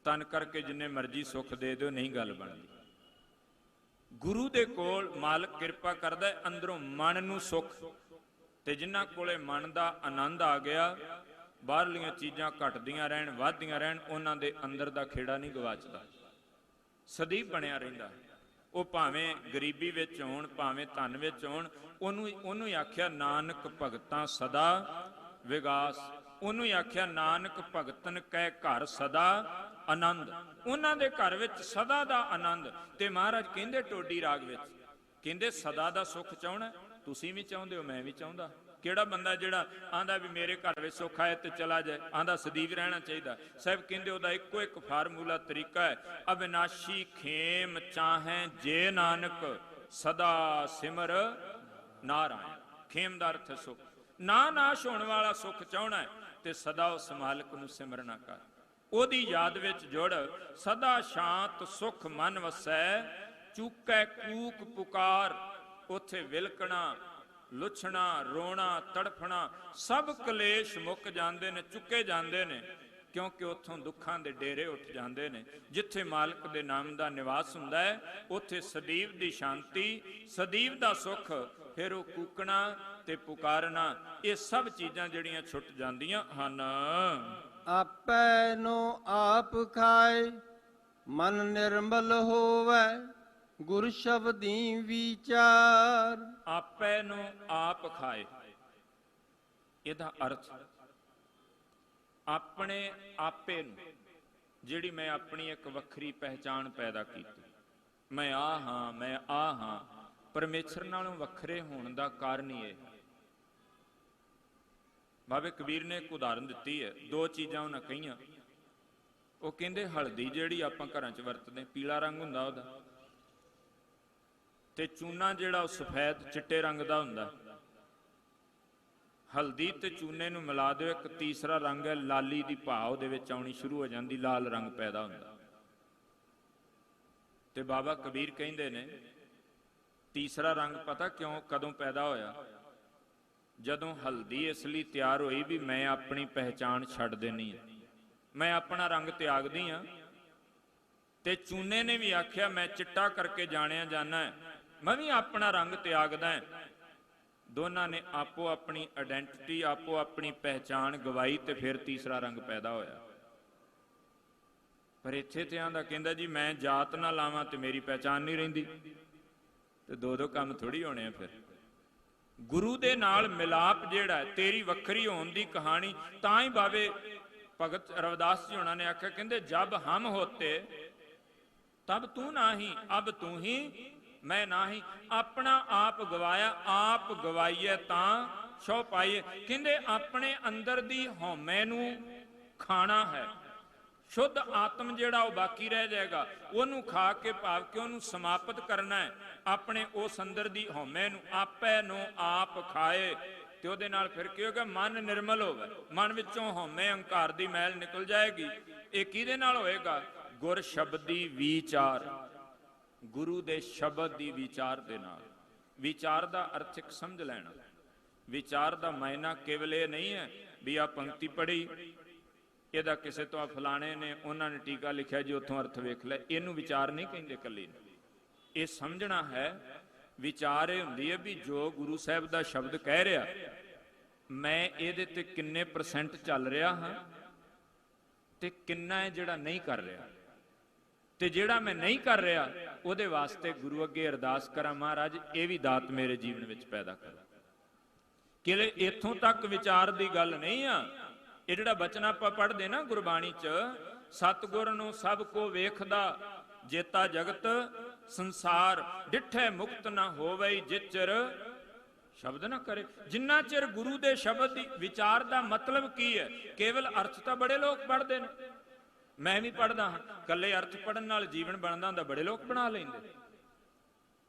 ਤਨ ਕਰਕੇ ਜਿੰਨੇ ਮਰਜ਼ੀ ਸੁੱਖ ਦੇ ਦਿਓ, ਨਹੀਂ ਗੱਲ ਬਣਦੀ। ਗੁਰੂ ਦੇ ਕੋਲ ਮਾਲਕ ਕਿਰਪਾ ਕਰਦਾ, ਅੰਦਰੋਂ ਮਨ ਨੂੰ ਸੁੱਖ ਤੇ ਜਿਨ੍ਹਾਂ ਕੋਲੇ ਮਨ ਦਾ ਆਨੰਦ ਆ ਗਿਆ, ਬਾਹਰਲੀਆਂ ਚੀਜ਼ਾਂ ਘਟਦੀਆਂ ਰਹਿਣ ਵੱਧਦੀਆਂ ਰਹਿਣ, ਉਹਨਾਂ ਦੇ ਅੰਦਰ ਦਾ ਖੇੜਾ ਨਹੀਂ ਗਵਾਚਦਾ, ਸਦੀਵ ਬਣਿਆ ਰਹਿੰਦਾ। ਉਹ ਭਾਵੇਂ ਗਰੀਬੀ ਵਿੱਚ ਹੋਣ ਭਾਵੇਂ ਧਨ ਵਿੱਚ ਹੋਣ, ਉਹਨੂੰ ਹੀ ਆਖਿਆ ਨਾਨਕ ਭਗਤਾਂ ਸਦਾ ਵਿਗਾਸ। ਉਹਨੂੰ ਹੀ ਆਖਿਆ ਨਾਨਕ ਭਗਤਨ ਕੈ ਘਰ ਸਦਾ ਆਨੰਦ। ਉਹਨਾਂ ਦੇ ਘਰ ਵਿੱਚ ਸਦਾ ਦਾ ਆਨੰਦ। ਤੇ ਮਹਾਰਾਜ ਕਹਿੰਦੇ ਟੋਡੀ ਰਾਗ ਵਿੱਚ, ਕਹਿੰਦੇ ਸਦਾ ਦਾ ਸੁੱਖ ਚਾਹੁਣਾ, ਤੁਸੀਂ ਵੀ ਚਾਹੁੰਦੇ ਹੋ, ਮੈਂ ਵੀ ਚਾਹੁੰਦਾ। ਕਿਹੜਾ ਬੰਦਾ ਜਿਹੜਾ ਆਂਦਾ ਵੀ ਮੇਰੇ ਘਰ ਵਿੱਚ ਸੁੱਖ ਆਏ ਤੇ ਚਲਾ ਜਾਏ, ਆਂਦਾ ਸਦੀਵ ਰਹਿਣਾ ਚਾਹੀਦਾ। ਸਾਹਿਬ ਕਹਿੰਦੇ ਉਹਦਾ ਇੱਕੋ ਇੱਕ ਫਾਰਮੂਲਾ ਤਰੀਕਾ ਹੈ, ਅਬਿਨਾਸ਼ੀ ਖੇਮ ਚਾਹੇ ਜੇ ਨਾਨਕ ਸਦਾ ਸਿਮਰ ਨਾਰਾਇਣ। ਖੇਮ ਦਾ ਅਰਥ ਸੁੱਖ, ਨਾ ਨਾਸ਼ ਹੋਣ ਵਾਲਾ ਸੁੱਖ ਚਾਹੁਣਾ ਹੈ ਤੇ ਸਦਾ ਉਸ ਮਾਲਕ ਨੂੰ ਸਿਮਰਨਾ ਕਰ, ਉਹਦੀ ਯਾਦ ਵਿੱਚ ਜੁੜ। ਸਦਾ ਸ਼ਾਂਤ ਸੁਖ ਮਨ ਵਸੈ, ਚੂਕੈ ਕੂਕ ਪੁਕਾਰ। ਉੱਥੇ ਵਿਲਕਣਾ, ਲੁੱਛਣਾ, ਰੋਣਾ, ਤੜਫਣਾ, ਸਭ ਕਲੇਸ਼ ਮੁੱਕ ਜਾਂਦੇ ਨੇ, ਚੁੱਕੇ ਜਾਂਦੇ ਨੇ, ਕਿਉਂਕਿ ਉੱਥੋਂ ਦੁੱਖਾਂ ਦੇ ਡੇਰੇ ਉੱਠ ਜਾਂਦੇ ਨੇ। ਜਿੱਥੇ ਮਾਲਕ ਦੇ ਨਾਮ ਦਾ ਨਿਵਾਸ ਹੁੰਦਾ ਹੈ, ਉੱਥੇ ਸਦੀਵ ਦੀ ਸ਼ਾਂਤੀ, ਸਦੀਵ ਦਾ ਸੁੱਖ। ਫਿਰ ਉਹ ਕੂਕਣਾ ਤੇ ਪੁਕਾਰਨਾ, ਇਹ ਸਭ ਚੀਜ਼ਾਂ ਜਿਹੜੀਆਂ ਛੁੱਟ ਜਾਂਦੀਆਂ ਹਨ। ਆਪੈ ਨੂੰ ਆਪ ਖਾਏ, ਮਨ ਨਿਰਮਲ ਹੋਵੈ, ਗੁਰ ਸ਼ਬਦੀ ਵਿਚਾਰ। ਆਪੈ ਨੂੰ ਆਪ ਖਾਏ, ਇਹਦਾ ਅਰਥ ਆਪਣੇ ਆਪੇ ਨੂੰ, ਜਿਹੜੀ ਮੈਂ ਆਪਣੀ ਇੱਕ ਵੱਖਰੀ ਪਹਿਚਾਣ ਪੈਦਾ ਕੀਤੀ, ਮੈਂ ਆ ਹਾਂ, ਮੈਂ ਆ ਹਾਂ, ਪਰਮੇਸ਼ਰ ਨਾਲੋਂ ਵੱਖਰੇ ਹੋਣ ਦਾ ਕਾਰਨ ਹੀ ਇਹ। ਬਾਬੇ ਕਬੀਰ ਨੇ ਇੱਕ ਉਦਾਹਰਨ ਦਿੱਤੀ ਹੈ, ਦੋ ਚੀਜ਼ਾਂ ਉਹਨਾਂ ਕਹੀਆਂ। ਉਹ ਕਹਿੰਦੇ ਹਲਦੀ ਜਿਹੜੀ ਆਪਾਂ ਘਰਾਂ 'ਚ ਵਰਤਦੇ, ਪੀਲਾ ਰੰਗ ਹੁੰਦਾ ਉਹਦਾ, ਤੇ ਚੂਨਾ ਜਿਹੜਾ ਉਹ ਸਫੈਦ ਚਿੱਟੇ ਰੰਗ ਦਾ ਹੁੰਦਾ। ਹਲਦੀ ਤੇ ਚੂਨੇ ਨੂੰ ਮਿਲਾ ਦਿਓ, ਇੱਕ ਤੀਸਰਾ ਰੰਗ ਹੈ ਲਾਲੀ ਦੀ ਭਾਅ ਉਹਦੇ ਵਿੱਚ ਆਉਣੀ ਸ਼ੁਰੂ ਹੋ ਜਾਂਦੀ, ਲਾਲ ਰੰਗ ਪੈਦਾ ਹੁੰਦਾ। ਤੇ ਬਾਬਾ ਕਬੀਰ ਕਹਿੰਦੇ ਨੇ ਤੀਸਰਾ ਰੰਗ ਪਤਾ ਕਿਉਂ ਕਦੋਂ ਪੈਦਾ ਹੋਇਆ? ਜਦੋਂ ਹਲਦੀ ਇਸ ਲਈ ਤਿਆਰ ਹੋਈ ਵੀ ਮੈਂ ਆਪਣੀ ਪਹਿਚਾਣ ਛੱਡ ਦੇਣੀ ਹੈ, ਮੈਂ ਆਪਣਾ ਰੰਗ ਤਿਆਗਦੀ ਹਾਂ। ਤੇ ਚੂਨੇ ਨੇ ਵੀ ਆਖਿਆ ਮੈਂ ਚਿੱਟਾ ਕਰਕੇ ਜਾਣਿਆ ਜਾਣਾ ਹੈ, ਮੈਂ ਵੀ ਆਪਣਾ ਰੰਗ ਤਿਆਗਦਾ ਹਾਂ। ਦੋਨਾਂ ਨੇ ਆਪੋ ਆਪਣੀ ਆਇਡੈਂਟੀਟੀ, ਆਪੋ ਆਪਣੀ ਪਹਿਚਾਣ ਗਵਾਈ ਤੇ ਫਿਰ ਤੀਸਰਾ ਰੰਗ ਪੈਦਾ ਹੋਇਆ। ਪਰ ਇੱਥੇ ਤੇ ਆਂਦਾ ਕਹਿੰਦਾ ਜੀ ਮੈਂ ਜਾਤ ਨਾ ਲਾਵਾਂ ਤੇ ਮੇਰੀ ਪਹਿਚਾਣ ਨਹੀਂ ਰਹਿੰਦੀ, ਤੇ ਦੋ ਕੰਮ ਥੋੜੀ ਹੋਣੇ ਆ। ਫਿਰ ਗੁਰੂ ਦੇ ਨਾਲ ਮਿਲਾਪ ਜਿਹੜਾ ਤੇਰੀ ਵੱਖਰੀ ਹੋਣ ਦੀ ਕਹਾਣੀ, ਤਾਂ ਹੀ ਬਾਬੇ ਭਗਤ ਰਵਿਦਾਸ ਜੀ ਹੋਣਾ ਨੇ ਆਖਿਆ, ਕਹਿੰਦੇ ਜਬ ਹਮ ਹੋਤੇ ਤਬ ਤੂੰ ਨਾਹੀਂ, ਅਬ ਤੂੰ ਹੀ ਮੈਂ ਨਾਹੀਂ। ਆਪਣਾ ਆਪ ਗਵਾਇਆ, ਆਪ ਗਵਾਈਏ ਤਾਂ ਛੋ ਪਾਈਏ। ਕਹਿੰਦੇ ਆਪਣੇ ਅੰਦਰ ਦੀ ਹਉਮੈ ਨੂੰ ਖਾਣਾ ਹੈ, ਸ਼ੁੱਧ ਆਤਮ ਜਿਹੜਾ ਉਹ ਬਾਕੀ ਰਹਿ ਜਾਏਗਾ, ਉਹਨੂੰ ਖਾ ਕੇ ਭਾਵ ਕਿ ਉਹਨੂੰ ਸਮਾਪਤ ਕਰਨਾ ਹੈ। ਆਪਣੇ ਉਸ ਅੰਦਰ ਦੀ ਹਉਮੈ ਨੂੰ, ਆਪੇ ਨੂੰ ਆਪ ਖਾਏ, ਤੇ ਉਹਦੇ ਨਾਲ ਫਿਰ ਕੀ ਹੋਗਾ? ਮਨ ਨਿਰਮਲ ਹੋਵੇ, ਮਨ ਵਿੱਚੋਂ ਹਉਮੈ ਹੰਕਾਰ ਦੀ ਮੈਲ ਨਿਕਲ ਜਾਏਗੀ। ਇਹ ਕਿਹਦੇ ਨਾਲ ਹੋਏਗਾ? ਗੁਰ ਸ਼ਬਦੀ ਵਿਚਾਰ, ਗੁਰੂ ਦੇ ਸ਼ਬਦ ਦੀ ਵਿਚਾਰ ਦੇ ਨਾਲ। ਵਿਚਾਰ ਦਾ ਅਰਥ ਇੱਕ ਸਮਝ ਲੈਣਾ। ਵਿਚਾਰ ਦਾ ਮਾਇਨਾ ਕੇਵਲ ਇਹ ਨਹੀਂ ਹੈ ਵੀ ਆ ਪੰਕਤੀ ਪੜ੍ਹੀ, ਇਹਦਾ ਕਿਸੇ ਤੋਂ ਫਲਾਣੇ ਨੇ ਉਹਨਾਂ ਨੇ ਟੀਕਾ ਲਿਖਿਆ ਜੀ ਉੱਥੋਂ ਅਰਥ ਵੇਖ ਲੈ, ਇਹਨੂੰ ਵਿਚਾਰ ਨਹੀਂ ਕਹਿੰਦੇ ਇਕੱਲੀ ਨੂੰ। ਇਹ ਸਮਝਣਾ ਹੈ, ਵਿਚਾਰ ਇਹ ਹੁੰਦੀ ਹੈ ਵੀ ਜੋ ਗੁਰੂ ਸਾਹਿਬ ਦਾ ਸ਼ਬਦ ਕਹਿ ਰਿਹਾ, ਮੈਂ ਇਹਦੇ ਤੇ ਕਿੰਨੇ % ਚੱਲ ਰਿਹਾ ਹਾਂ ਤੇ ਕਿੰਨਾ ਹੈ ਜਿਹੜਾ ਨਹੀਂ ਕਰ ਰਿਹਾ। ਤੇ ਜਿਹੜਾ ਮੈਂ ਨਹੀਂ ਕਰ ਰਿਹਾ ਉਹਦੇ ਵਾਸਤੇ ਗੁਰੂ ਅੱਗੇ ਅਰਦਾਸ ਕਰਾਂ, ਮਹਾਰਾਜ ਇਹ ਵੀ ਦਾਤ ਮੇਰੇ ਜੀਵਨ ਵਿੱਚ ਪੈਦਾ ਕਰ। ਕਿ ਇੱਥੋਂ ਤੱਕ ਵਿਚਾਰ ਦੀ ਗੱਲ ਨਹੀਂ ਆ। ਇਹ ਜਿਹੜਾ ਬਚਨ ਆਪਾਂ ਪੜ੍ਹਦੇ ਨਾ ਗੁਰਬਾਣੀ 'ਚ, ਸਤਿਗੁਰ ਨੂੰ ਸਭ ਕੋ ਵੇਖਦਾ, ਜੇਤਾ ਜਗਤ ਸੰਸਾਰ, ਡਿਠੇ ਮੁਕਤ ਨਾ ਹੋਵੇ ਜਿਚਰ ਸ਼ਬਦ ਨਾ ਕਰੇ। ਜਿੰਨਾ ਚਿਰ ਗੁਰੂ ਦੇ ਸ਼ਬਦ ਦੀ ਵਿਚਾਰ ਦਾ ਮਤਲਬ ਕੀ ਹੈ? ਕੇਵਲ ਅਰਥ ਤਾਂ ਬੜੇ ਲੋਕ ਪੜ੍ਹਦੇ ਨੇ, ਮੈਂ ਵੀ ਪੜ੍ਹਦਾ ਹਾਂ, ਕੱਲੇ ਅਰਥ ਪੜ੍ਹਨ ਨਾਲ ਜੀਵਨ ਬਣਦਾ ਹੁੰਦਾ, ਬੜੇ ਲੋਕ ਬਣਾ ਲੈਂਦੇ।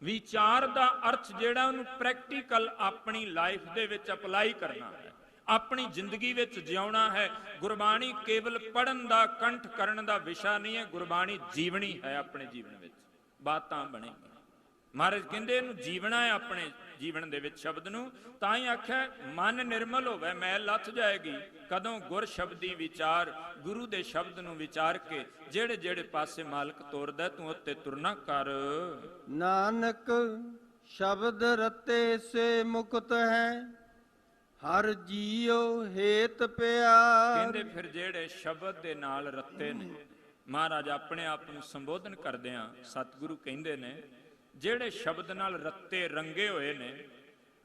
ਵਿਚਾਰ ਦਾ ਅਰਥ ਜਿਹੜਾ ਉਹਨੂੰ ਪ੍ਰੈਕਟੀਕਲ ਆਪਣੀ ਲਾਈਫ ਦੇ ਵਿੱਚ ਅਪਲਾਈ ਕਰਨਾ ਹੈ, ਆਪਣੀ ਜ਼ਿੰਦਗੀ ਵਿੱਚ ਜਿਉਣਾ ਹੈ। ਗੁਰਬਾਣੀ ਕੇਵਲ ਪੜ੍ਹਨ ਦਾ, ਕੰਠ ਕਰਨ ਦਾ ਵਿਸ਼ਾ ਨਹੀਂ ਹੈ, ਗੁਰਬਾਣੀ ਜੀਵਣੀ ਹੈ। ਆਪਣੇ ਜੀਵਨ ਵਿੱਚ ਬਾਤਾਂ ਬਣੇਗੀਆਂ। ਮਹਾਰਾਜ ਕਹਿੰਦੇ ਇਹਨੂੰ ਜੀਵਣਾ ਹੈ ਆਪਣੇ ਜੀਵਨ ਦੇ ਵਿੱਚ ਸ਼ਬਦ ਨੂੰ। ਤਾਂ ਹੀ ਆਖਿਆ ਮਨ ਨਿਰਮਲ ਹੋਵੇ, ਮੈਲ ਲੱਥ ਜਾਏਗੀ। ਕਦੋਂ? ਗੁਰ ਸ਼ਬਦੀ ਵਿਚਾਰ, ਗੁਰੂ ਦੇ ਸ਼ਬਦ ਨੂੰ ਵਿਚਾਰ ਕੇ ਜਿਹੜੇ ਜਿਹੜੇ ਪਾਸੇ ਮਾਲਕ ਤੋਰਦਾ ਤੂੰ ਉੱਤੇ ਤੁਰਨਾ ਕਰ। ਨਾਨਕ ਸ਼ਬਦ ਰਤੇ ਸੇ ਮੁਕਤ ਹੈ, ਹਰ ਜੀਉ ਹੇਤ ਪਿਆਰ। ਕਹਿੰਦੇ ਫਿਰ ਜਿਹੜੇ ਸ਼ਬਦ ਦੇ ਨਾਲ ਰੱਤੇ ਨੇ, ਮਹਾਰਾਜ ਆਪਣੇ ਆਪ ਨੂੰ ਸੰਬੋਧਨ ਕਰਦਿਆਂ ਸਤਿਗੁਰੂ ਕਹਿੰਦੇ ਨੇ ਜਿਹੜੇ ਸ਼ਬਦ ਨਾਲ ਰੱਤੇ ਰੰਗੇ ਹੋਏ ਨੇ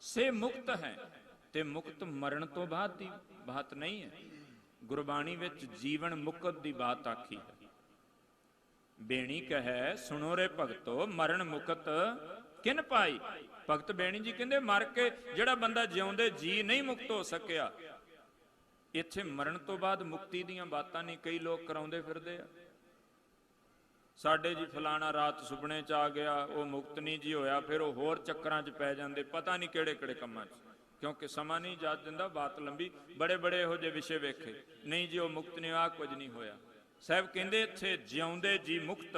ਸੇ ਮੁਕਤ ਹੈ। ਤੇ ਮੁਕਤ ਮਰਨ ਤੋਂ ਬਾਅਦ ਦੀ ਬਾਤ ਨਹੀਂ ਹੈ। ਗੁਰਬਾਣੀ ਵਿੱਚ ਜੀਵਨ ਮੁਕਤ ਦੀ ਬਾਤ ਆਖੀ ਹੈ। ਬੇਣੀ ਕਹੈ ਸੁਣੋ ਰੇ ਭਗਤੋ ਮਰਨ ਮੁਕਤ ਕਿਨ ਪਾਈ। ਭਗਤ ਬੇਣੀ ਜੀ ਕਹਿੰਦੇ ਮਰ ਕੇ ਜਿਹੜਾ ਬੰਦਾ ਜਿਉਂਦੇ ਜੀ ਨਹੀਂ ਮੁਕਤ ਹੋ ਸਕਿਆ, ਇੱਥੇ ਮਰਨ ਤੋਂ ਬਾਅਦ ਮੁਕਤੀ ਦੀਆਂ ਬਾਤਾਂ ਨਹੀਂ ਕਈ ਲੋਕ ਕਰਾਉਂਦੇ ਫਿਰਦੇ ਆ। ਸਾਡੇ ਜੀ ਫਲਾਣਾ ਰਾਤ ਸੁਪਨੇ 'ਚ ਆ ਗਿਆ, ਉਹ ਮੁਕਤ ਨਹੀਂ ਜੀ ਹੋਇਆ, ਫਿਰ ਉਹ ਹੋਰ ਚੱਕਰਾਂ 'ਚ ਪੈ ਜਾਂਦੇ, ਪਤਾ ਨਹੀਂ ਕਿਹੜੇ ਕਿਹੜੇ ਕੰਮਾਂ 'ਚ, ਕਿਉਂਕਿ ਸਮਾਂ ਨਹੀਂ ਜਾਤ ਦਿੰਦਾ, ਬਾਤ ਲੰਬੀ, ਬੜੇ ਬੜੇ ਇਹੋ ਜਿਹੇ ਵਿਸ਼ੇ ਵੇਖੇ, ਨਹੀਂ ਜੀ ਉਹ ਮੁਕਤ ਨਹੀਂ ਹੋਇਆ, ਕੁਝ ਨਹੀਂ ਹੋਇਆ। ਸਾਹਿਬ ਕਹਿੰਦੇ ਇੱਥੇ ਜਿਉਂਦੇ ਜੀ ਮੁਕਤ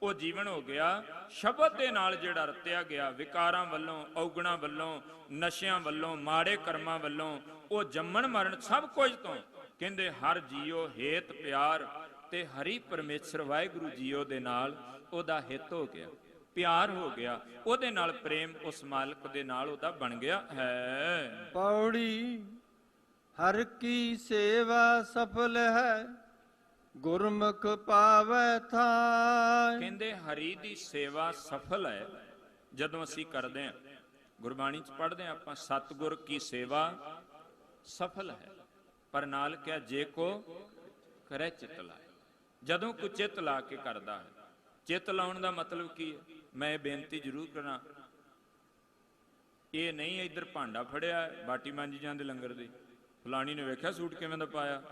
ਉਹ ਜੀਵਨ ਹੋ ਗਿਆ ਸ਼ਬਦ ਦੇ ਨਾਲ ਜਿਹੜਾ ਰਤਿਆ ਗਿਆ, ਵਿਕਾਰਾਂ ਵੱਲੋਂ, ਔਗਣਾਂ ਵੱਲੋਂ, ਨਸ਼ਿਆਂ ਵੱਲੋਂ, ਮਾੜੇ ਕਰਮਾਂ ਵੱਲੋਂ, ਉਹ ਜੰਮਣ ਮਰਨ ਸਭ ਕੁਝ ਤੋਂ ਕਹਿੰਦੇ ਹਰ ਜੀਓ ਹੇਤ ਪਿਆਰ। ਤੇ ਹਰੀ ਪਰਮੇਸ਼ਰ ਵਾਹਿਗੁਰੂ ਜੀਓ ਦੇ ਨਾਲ ਉਹਦਾ ਹਿੱਤ ਹੋ ਗਿਆ, ਪਿਆਰ ਹੋ ਗਿਆ, ਉਹਦੇ ਨਾਲ ਪ੍ਰੇਮ ਉਸ ਮਾਲਕ ਦੇ ਨਾਲ ਉਹਦਾ ਬਣ ਗਿਆ ਹੈ। ਪੌੜੀ ਹਰ ਕੀ ਸੇਵਾ ਸਫਲ ਹੈ, ਗੁਰਮੁਖ ਪਾਵੈ ਥਾਇ। ਕਹਿੰਦੇ ਹਰੀ ਦੀ ਸੇਵਾ ਸਫਲ ਹੈ ਜਦੋਂ ਅਸੀਂ ਕਰਦੇ ਹਾਂ। ਗੁਰਬਾਣੀ ਚ ਪੜ੍ਹਦੇ ਹਾਂ ਆਪਾਂ, ਸਤਿਗੁਰ ਕੀ ਸੇਵਾ ਸਫਲ ਹੈ, ਪਰ ਨਾਲ ਕਿਹਾ ਜੇ ਕੋ ਕਰੇ ਚਿਤ ਲਾਏ। ਜਦੋਂ ਕੋਈ ਚਿੱਤ ਲਾ ਕੇ ਕਰਦਾ ਹੈ, ਚਿੱਤ ਲਾਉਣ ਦਾ ਮਤਲਬ ਕੀ ਹੈ? ਮੈਂ ਇਹ ਬੇਨਤੀ ਜ਼ਰੂਰ ਕਰਾਂ, ਇਹ ਨਹੀਂ ਇੱਧਰ ਭਾਂਡਾ ਫੜਿਆ ਬਾਟੀ ਮਾਂਜੀ ਜਾਂਦੇ ਲੰਗਰ ਦੀ, ਫਲਾਣੀ ਨੇ ਵੇਖਿਆ ਸੂਟ ਕਿਵੇਂ ਦਾ ਪਾਇਆ,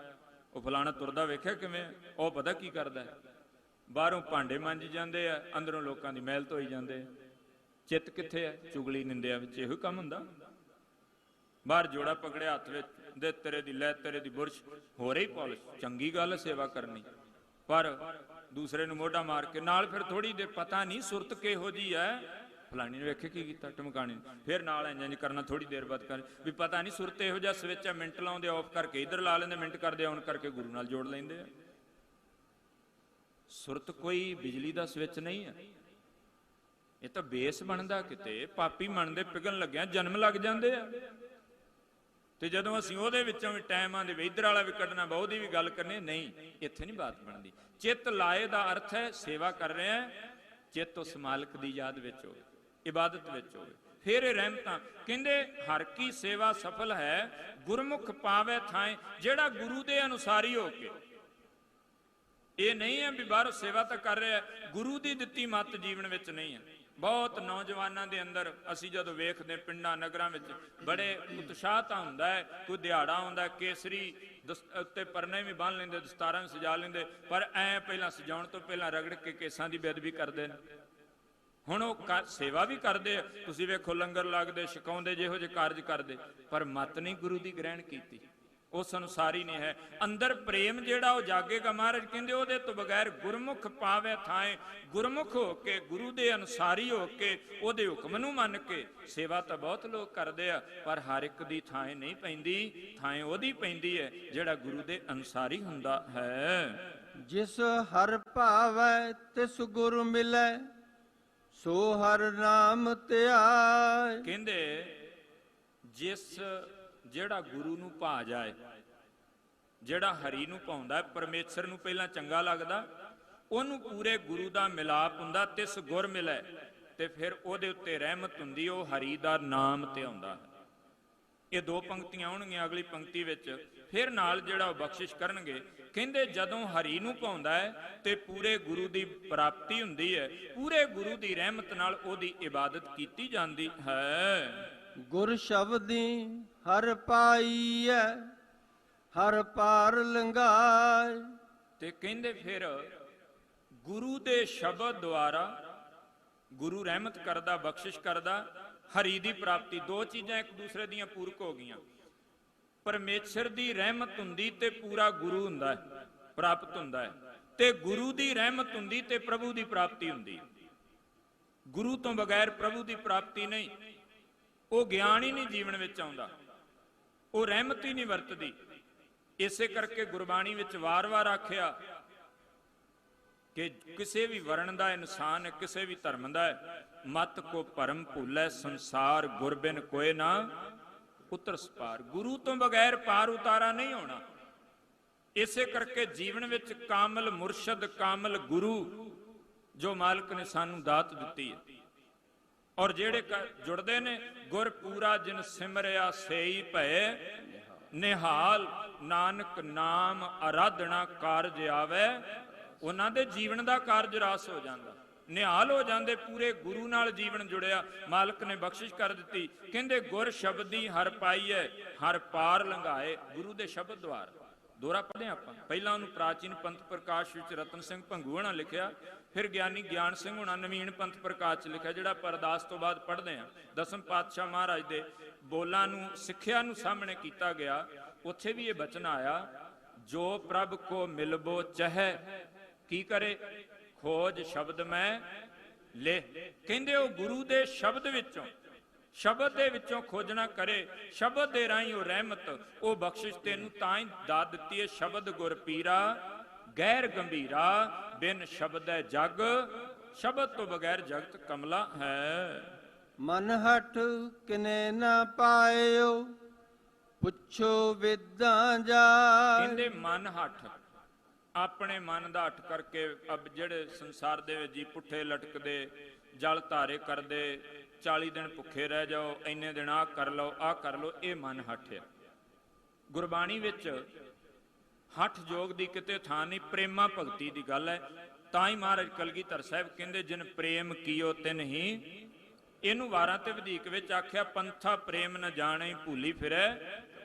ਉਹ ਫਲਾਣਾ ਤੁਰਦਾ ਵੇਖਿਆ ਕਿਵੇਂ, ਉਹ ਪਤਾ ਕੀ ਕਰਦਾ, ਬਾਹਰੋਂ ਭਾਂਡੇ ਮਾਂਜੀ ਜਾਂਦੇ ਆ, ਅੰਦਰੋਂ ਲੋਕਾਂ ਦੀ ਮੈਲ ਧੋਈ ਜਾਂਦੇ ਆ। ਚਿੱਤ ਕਿੱਥੇ ਹੈ? ਚੁਗਲੀ ਨਿੰਦਿਆ ਵਿੱਚ ਇਹੋ ਕੰਮ ਹੁੰਦਾ। ਬਾਹਰ ਜੋੜਾ ਪਕੜਿਆ ਹੱਥ ਵਿੱਚ, ਦੇ ਤੇਰੇ ਦੀ ਲੈ, ਤੇਰੇ ਦੀ ਬੁਰਸ਼, ਹੋ ਰਹੀ ਪਾਲਿਸ਼, ਚੰਗੀ ਗੱਲ ਸੇਵਾ ਕਰਨੀ, ਪਰ ਦੂਸਰੇ ਨੂੰ ਮੋਢਾ ਮਾਰ ਕੇ ਨਾਲ ਫਿਰ ਥੋੜੀ ਦੇਰ ਪਤਾ ਨਹੀਂ ਸੁਰਤ ਕਿਹੋ ਜੀ ਹੈ, ਫਲਾਣੀ ਨੇ ਵੇਖੇ ਕੀ ਕੀਤਾ, ਟਮਕਾਣੀ ਫਿਰ ਨਾਲ ਇੰਜ ਕਰਨਾ, ਥੋੜੀ ਦੇਰ ਬਾਅਦ ਕਰ ਵੀ ਪਤਾ ਨਹੀਂ ਸੁਰਤ ਇਹੋ ਜਿਹਾ ਸਵਿਚ ਹੈ, ਮਿੰਟ ਲਾਉਂਦੇ ਆਫ ਕਰਕੇ ਇੱਧਰ ਲਾ ਲੈਂਦੇ, ਮਿੰਟ ਕਰਦੇ ਆਨ ਕਰਕੇ ਗੁਰੂ ਨਾਲ ਜੋੜ ਲੈਂਦੇ ਆ। ਸੁਰਤ ਕੋਈ ਬਿਜਲੀ ਦਾ ਸਵਿਚ ਨਹੀਂ ਹੈ, ਇਹ ਤਾਂ ਬੇਸ ਬਣਦਾ, ਕਿਤੇ ਪਾਪੀ ਮੰਨਦੇ ਪਿਘਲਣ ਲੱਗਿਆ ਜਨਮ ਲੱਗ ਜਾਂਦੇ ਆ। ਤੇ ਜਦੋਂ ਅਸੀਂ ਉਹਦੇ ਵਿੱਚੋਂ ਵੀ ਟਾਈਮ ਆਂਦੇ ਵੀ ਇੱਧਰ ਵਾਲਾ ਵੀ ਕੱਢਣਾ, ਬਹੁਤੀ ਵੀ ਗੱਲ ਕਰਨੀ, ਨਹੀਂ, ਇੱਥੇ ਨਹੀਂ ਬਾਤ ਬਣਦੀ। ਚਿੱਤ ਲਾਏ ਦਾ ਅਰਥ ਹੈ ਸੇਵਾ ਕਰ ਰਹੇ ਆ, ਚਿੱਤ ਉਸ ਮਾਲਕ ਦੀ ਯਾਦ ਵਿੱਚ ਹੋਵੇ, ਇਬਾਦਤ ਵਿੱਚ ਹੋਵੇ, ਫਿਰ ਇਹ ਰਹਿਮਤਾਂ। ਕਹਿੰਦੇ ਹਰ ਕੀ ਸੇਵਾ ਸਫਲ ਹੈ, ਗੁਰਮੁਖ ਪਾਵੇ ਥਾਏ। ਜਿਹੜਾ ਗੁਰੂ ਦੇ ਅਨੁਸਾਰੀ ਹੋ ਕੇ, ਇਹ ਨਹੀਂ ਹੈ ਵੀ ਬਾਹਰ ਸੇਵਾ ਤਾਂ ਕਰ ਰਿਹਾ, ਗੁਰੂ ਦੀ ਦਿੱਤੀ ਮੱਤ ਜੀਵਨ ਵਿੱਚ ਨਹੀਂ ਹੈ। ਬਹੁਤ ਨੌਜਵਾਨਾਂ ਦੇ ਅੰਦਰ ਅਸੀਂ ਜਦੋਂ ਵੇਖਦੇ ਪਿੰਡਾਂ ਨਗਰਾਂ ਵਿੱਚ ਬੜੇ ਉਤਸ਼ਾਹ ਤਾਂ ਹੁੰਦਾ ਹੈ, ਕੋਈ ਦਿਹਾੜਾ ਆਉਂਦਾ, ਕੇਸਰੀ ਉੱਤੇ ਪਰਨੇ ਵੀ ਬੰਨ ਲੈਂਦੇ, ਦਸਤਾਰਾਂ ਵੀ ਸਜਾ ਲੈਂਦੇ, ਪਰ ਐ ਪਹਿਲਾਂ ਸਜਾਉਣ ਤੋਂ ਪਹਿਲਾਂ ਰਗੜ ਕੇ ਕੇਸਾਂ ਦੀ ਬੇਅਦਬੀ ਕਰਦੇ ਨੇ। ਹੁਣ ਉਹ ਸੇਵਾ ਵੀ ਕਰਦੇ, ਤੁਸੀਂ ਵੇਖੋ ਲੰਗਰ ਲੱਗਦੇ, ਛਕਾਉਂਦੇ, ਜਿਹੋ ਜਿਹੇ ਕਾਰਜ ਕਰਦੇ, ਪਰ ਮੱਤ ਨਹੀਂ ਗੁਰੂ ਦੀ ਗ੍ਰਹਿਣ ਕੀਤੀ, ਉਸ ਅਨੁਸਾਰ ਹੀ ਨਹੀਂ ਹੈ। ਅੰਦਰ ਪ੍ਰੇਮ ਜਿਹੜਾ ਉਹ ਜਾਗੇਗਾ। ਮਹਾਰਾਜ ਕਹਿੰਦੇ ਉਹਦੇ ਤੋਂ ਬਗੈਰ ਗੁਰਮੁਖ ਪਾਵੇ ਥਾਏ। ਗੁਰਮੁਖ ਹੋ ਕੇ, ਗੁਰੂ ਦੇ ਅਨੁਸਾਰੀ ਹੋ ਕੇ, ਉਹਦੇ ਹੁਕਮ ਨੂੰ ਮੰਨ ਕੇ ਸੇਵਾ ਤਾਂ ਬਹੁਤ ਲੋਕ ਕਰਦੇ ਆ, ਪਰ ਹਰ ਇੱਕ ਦੀ ਥਾਂ ਨਹੀਂ ਪੈਂਦੀ। ਥਾਂ ਉਹਦੀ ਪੈਂਦੀ ਹੈ ਜਿਹੜਾ ਗੁਰੂ ਦੇ ਅਨੁਸਾਰੀ ਹੁੰਦਾ ਹੈ। ਜਿਸ ਹਰ ਭਾਵੈ ਤਿਸ ਗੁਰ ਮਿਲੈ, ਸੋ ਹਰ ਨਾਮ ਧਿਆਏ। ਕਹਿੰਦੇ ਜਿਸ ਜਿਹੜਾ ਗੁਰੂ ਨੂੰ ਭਾ ਜਾਏ, ਜਿਹੜਾ ਹਰੀ ਨੂੰ ਭਾਉਂਦਾ, ਪਰਮੇਸ਼ਰ ਨੂੰ ਪਹਿਲਾਂ ਚੰਗਾ ਲੱਗਦਾ, ਉਹਨੂੰ ਪੂਰੇ ਗੁਰੂ ਦਾ ਮਿਲਾਪ ਹੁੰਦਾ, ਤਿਸ ਗੁਰ ਮਿਲੈ, ਤੇ ਫਿਰ ਉਹਦੇ ਉੱਤੇ ਰਹਿਮਤ ਹੁੰਦੀ, ਉਹ ਹਰੀ ਦਾ ਨਾਮ ਤੇ ਆਉਂਦਾ। ਇਹ ਦੋ ਪੰਕਤੀਆਂ ਆਉਣਗੀਆਂ ਅਗਲੀ ਪੰਕਤੀ ਵਿੱਚ, ਫਿਰ ਨਾਲ ਜਿਹੜਾ ਉਹ ਬਖਸ਼ਿਸ਼ ਕਰਨਗੇ। ਕਹਿੰਦੇ ਜਦੋਂ ਹਰੀ ਨੂੰ ਭਾਉਂਦਾ ਹੈ ਤੇ ਪੂਰੇ ਗੁਰੂ ਦੀ ਪ੍ਰਾਪਤੀ ਹੁੰਦੀ ਹੈ, ਪੂਰੇ ਗੁਰੂ ਦੀ ਰਹਿਮਤ ਨਾਲ ਉਹਦੀ ਇਬਾਦਤ ਕੀਤੀ ਜਾਂਦੀ ਹੈ। ਗੁਰ ਸ਼ਬਦੀ ਹਰ ਪਾਈਐ, ਹਰ ਪਾਰ ਲੰਘਾਏ। ਤੇ ਕਹਿੰਦੇ ਫਿਰ ਗੁਰੂ ਦੇ ਸ਼ਬਦ ਦੁਆਰਾ ਗੁਰੂ ਰਹਿਮਤ ਕਰਦਾ, ਬਖਸ਼ਿਸ਼ ਕਰਦਾ, ਹਰੀ ਦੀ ਪ੍ਰਾਪਤੀ। ਦੋ ਚੀਜ਼ਾਂ ਇੱਕ ਦੂਸਰੇ ਦੀਆਂ ਪੂਰਕ ਹੋ ਗਈਆਂ। ਪਰਮੇਸ਼ਰ ਦੀ ਰਹਿਮਤ ਹੁੰਦੀ ਤੇ ਪੂਰਾ ਗੁਰੂ ਹੁੰਦਾ ਹੈ, ਪ੍ਰਾਪਤ ਹੁੰਦਾ ਹੈ, ਤੇ ਗੁਰੂ ਦੀ ਰਹਿਮਤ ਹੁੰਦੀ ਤੇ ਪ੍ਰਭੂ ਦੀ ਪ੍ਰਾਪਤੀ ਹੁੰਦੀ। ਗੁਰੂ ਤੋਂ ਬਗੈਰ ਪ੍ਰਭੂ ਦੀ ਪ੍ਰਾਪਤੀ ਨਹੀਂ। ਉਹ ਗਿਆਨ ਹੀ ਨਹੀਂ ਜੀਵਨ ਵਿੱਚ ਆਉਂਦਾ, ਉਹ ਰਹਿਮਤ ਹੀ ਨਹੀਂ ਵਰਤਦੀ। ਇਸੇ ਕਰਕੇ ਗੁਰਬਾਣੀ ਵਿੱਚ ਵਾਰ-ਵਾਰ ਆਖਿਆ ਕਿ ਕਿਸੇ ਵੀ ਵਰਣ ਦਾ ਇਨਸਾਨ ਹੈ, ਕਿਸੇ ਵੀ ਧਰਮ ਦਾ ਹੈ, ਮਤ ਕੋ ਭਰਮ ਭੁੱਲੈ ਸੰਸਾਰ, ਗੁਰ ਬਿਨ ਕੋਇ ਨਾ ਉਤਰਸ ਪਾਰ। ਗੁਰੂ ਤੋਂ ਬਗੈਰ ਪਾਰ ਉਤਾਰਾ ਨਹੀਂ ਹੋਣਾ। ਇਸੇ ਕਰਕੇ ਜੀਵਨ ਵਿੱਚ ਕਾਮਲ ਮੁਰਸ਼ਦ, ਕਾਮਲ ਗੁਰੂ ਜੋ ਮਾਲਕ ਨੇ ਸਾਨੂੰ ਦਾਤ ਦਿੱਤੀ ਹੈ। ਔਰ ਜਿਹੜੇ ਜੁੜਦੇ ਨੇ, ਗੁਰ ਪੂਰਾ ਜਿਨ ਸਿਮਰਿਆ ਸੇਈ ਭਏ ਨਿਹਾਲ, ਨਾਨਕ ਨਾਮ ਆਰਾਧਨਾ ਕਾਰਜ ਆਵੇ। ਉਹਨਾਂ ਦੇ ਜੀਵਨ ਦਾ ਕਾਰਜ ਰਾਸ ਹੋ ਜਾਂਦਾ, ਨਿਹਾਲ ਹੋ ਜਾਂਦੇ। ਪੂਰੇ ਗੁਰੂ ਨਾਲ ਜੀਵਨ ਜੁੜਿਆ, ਮਾਲਕ ਨੇ ਬਖਸ਼ਿਸ਼ ਕਰ ਦਿੱਤੀ। ਕਹਿੰਦੇ ਗੁਰ ਸ਼ਬਦੀ ਹਰ ਪਾਈਐ, ਹਰ ਪਾਰ ਲੰਘਾਏ। ਗੁਰੂ ਦੇ ਸ਼ਬਦ ਦੁਆਰ ਦੋਹਰਾ ਪੜ੍ਹਦੇ ਆਪਾਂ। ਪਹਿਲਾਂ ਉਹਨੂੰ ਪ੍ਰਾਚੀਨ ਪੰਥ ਪ੍ਰਕਾਸ਼ ਵਿੱਚ ਰਤਨ ਸਿੰਘ ਭੰਗੂ ਹੋਣਾ ਲਿਖਿਆ, ਫਿਰ ਗਿਆਨੀ ਗਿਆਨ ਸਿੰਘ ਹੋਣਾ ਨਵੀਨ ਪੰਥ ਪ੍ਰਕਾਸ਼ 'ਚ ਲਿਖਿਆ, ਜਿਹੜਾ ਆਪਾਂ ਅਰਦਾਸ ਤੋਂ ਬਾਅਦ ਪੜ੍ਹਦੇ ਹਾਂ। ਦਸਮ ਪਾਤਸ਼ਾਹ ਮਹਾਰਾਜ ਦੇ ਬੋਲਾਂ ਨੂੰ, ਸਿੱਖਿਆ ਨੂੰ ਸਾਹਮਣੇ ਕੀਤਾ ਗਿਆ। ਉੱਥੇ ਵੀ ਇਹ ਬਚਨ ਆਇਆ, ਜੋ ਪ੍ਰਭ ਕੋ ਮਿਲਬੋ ਚਹੈ ਕੀ ਕਰੇ, ਖੋਜ ਸ਼ਬਦ ਮੈਂ ਲੈ। ਕਹਿੰਦੇ ਉਹ ਗੁਰੂ ਦੇ ਸ਼ਬਦ ਵਿੱਚੋਂ, ਸ਼ਬਦ ਦੇ ਵਿੱਚੋਂ ਖੋਜਣਾ ਕਰੇ। ਸ਼ਬਦ ਦੇ ਰਾਹੀਂ ਉਹ ਰਹਿਮਤ, ਉਹ ਬਖਸ਼ਿਸ਼ ਤੈਨੂੰ ਤਾਂ ਹੀ ਦਾਤ ਦਿੱਤੀ ਹੈ। ਸ਼ਬਦ ਗੁਰ ਪੀਰਾ ਗੈਰ ਗੰਭੀਰਾ, ਬਿਨ ਸ਼ਬਦ ਹੈ ਜਗ, ਸ਼ਬਦ ਤੋਂ ਬਗੈਰ ਜਗਤ ਕਮਲਾ ਹੈ। ਮਨ ਹਠ ਕਿਨੇ ਨਾ ਪਾਇਓ, ਪੁੱਛੋ ਵੇਦਾਂ ਜਾ। ਕਹਿੰਦੇ ਮਨ ਹੱਠ, ਆਪਣੇ ਮਨ ਦਾ ਹੱਠ ਕਰਕੇ ਅਬ ਜਿਹੜੇ ਸੰਸਾਰ ਦੇ ਵਿੱਚ ਜੀ ਪੁੱਠੇ ਲਟਕਦੇ, ਜਲ ਧਾਰੇ ਕਰਦੇ, 40 ਦਿਨ ਭੁੱਖੇ ਰਹਿ ਜਾਓ, ਇੰਨੇ ਦਿਨ ਆਹ ਕਰ ਲਓ, ਆਹ ਕਰ ਲਓ, ਇਹ ਮਨ ਹੱਠ ਹੈ। ਗੁਰਬਾਣੀ ਵਿੱਚ ਹੱਠ ਯੋਗ ਦੀ ਕਿਤੇ ਥਾਂ ਨਹੀਂ, ਪ੍ਰੇਮਾ ਭਗਤੀ ਦੀ ਗੱਲ ਹੈ। ਤਾਂ ਹੀ ਮਹਾਰਾਜ ਕਲਗੀਧਰ ਸਾਹਿਬ ਕਹਿੰਦੇ ਜਿਨ ਪ੍ਰੇਮ ਕੀਓ ਤਿਨ ਹੀ। ਇਹਨੂੰ ਵਾਰਾਂ ਤੇ ਵਧੇਕ ਵਿੱਚ ਆਖਿਆ, ਪੰਥਾ ਪ੍ਰੇਮ ਨ ਜਾਣੇ ਭੂਲੀ ਫਿਰੈ।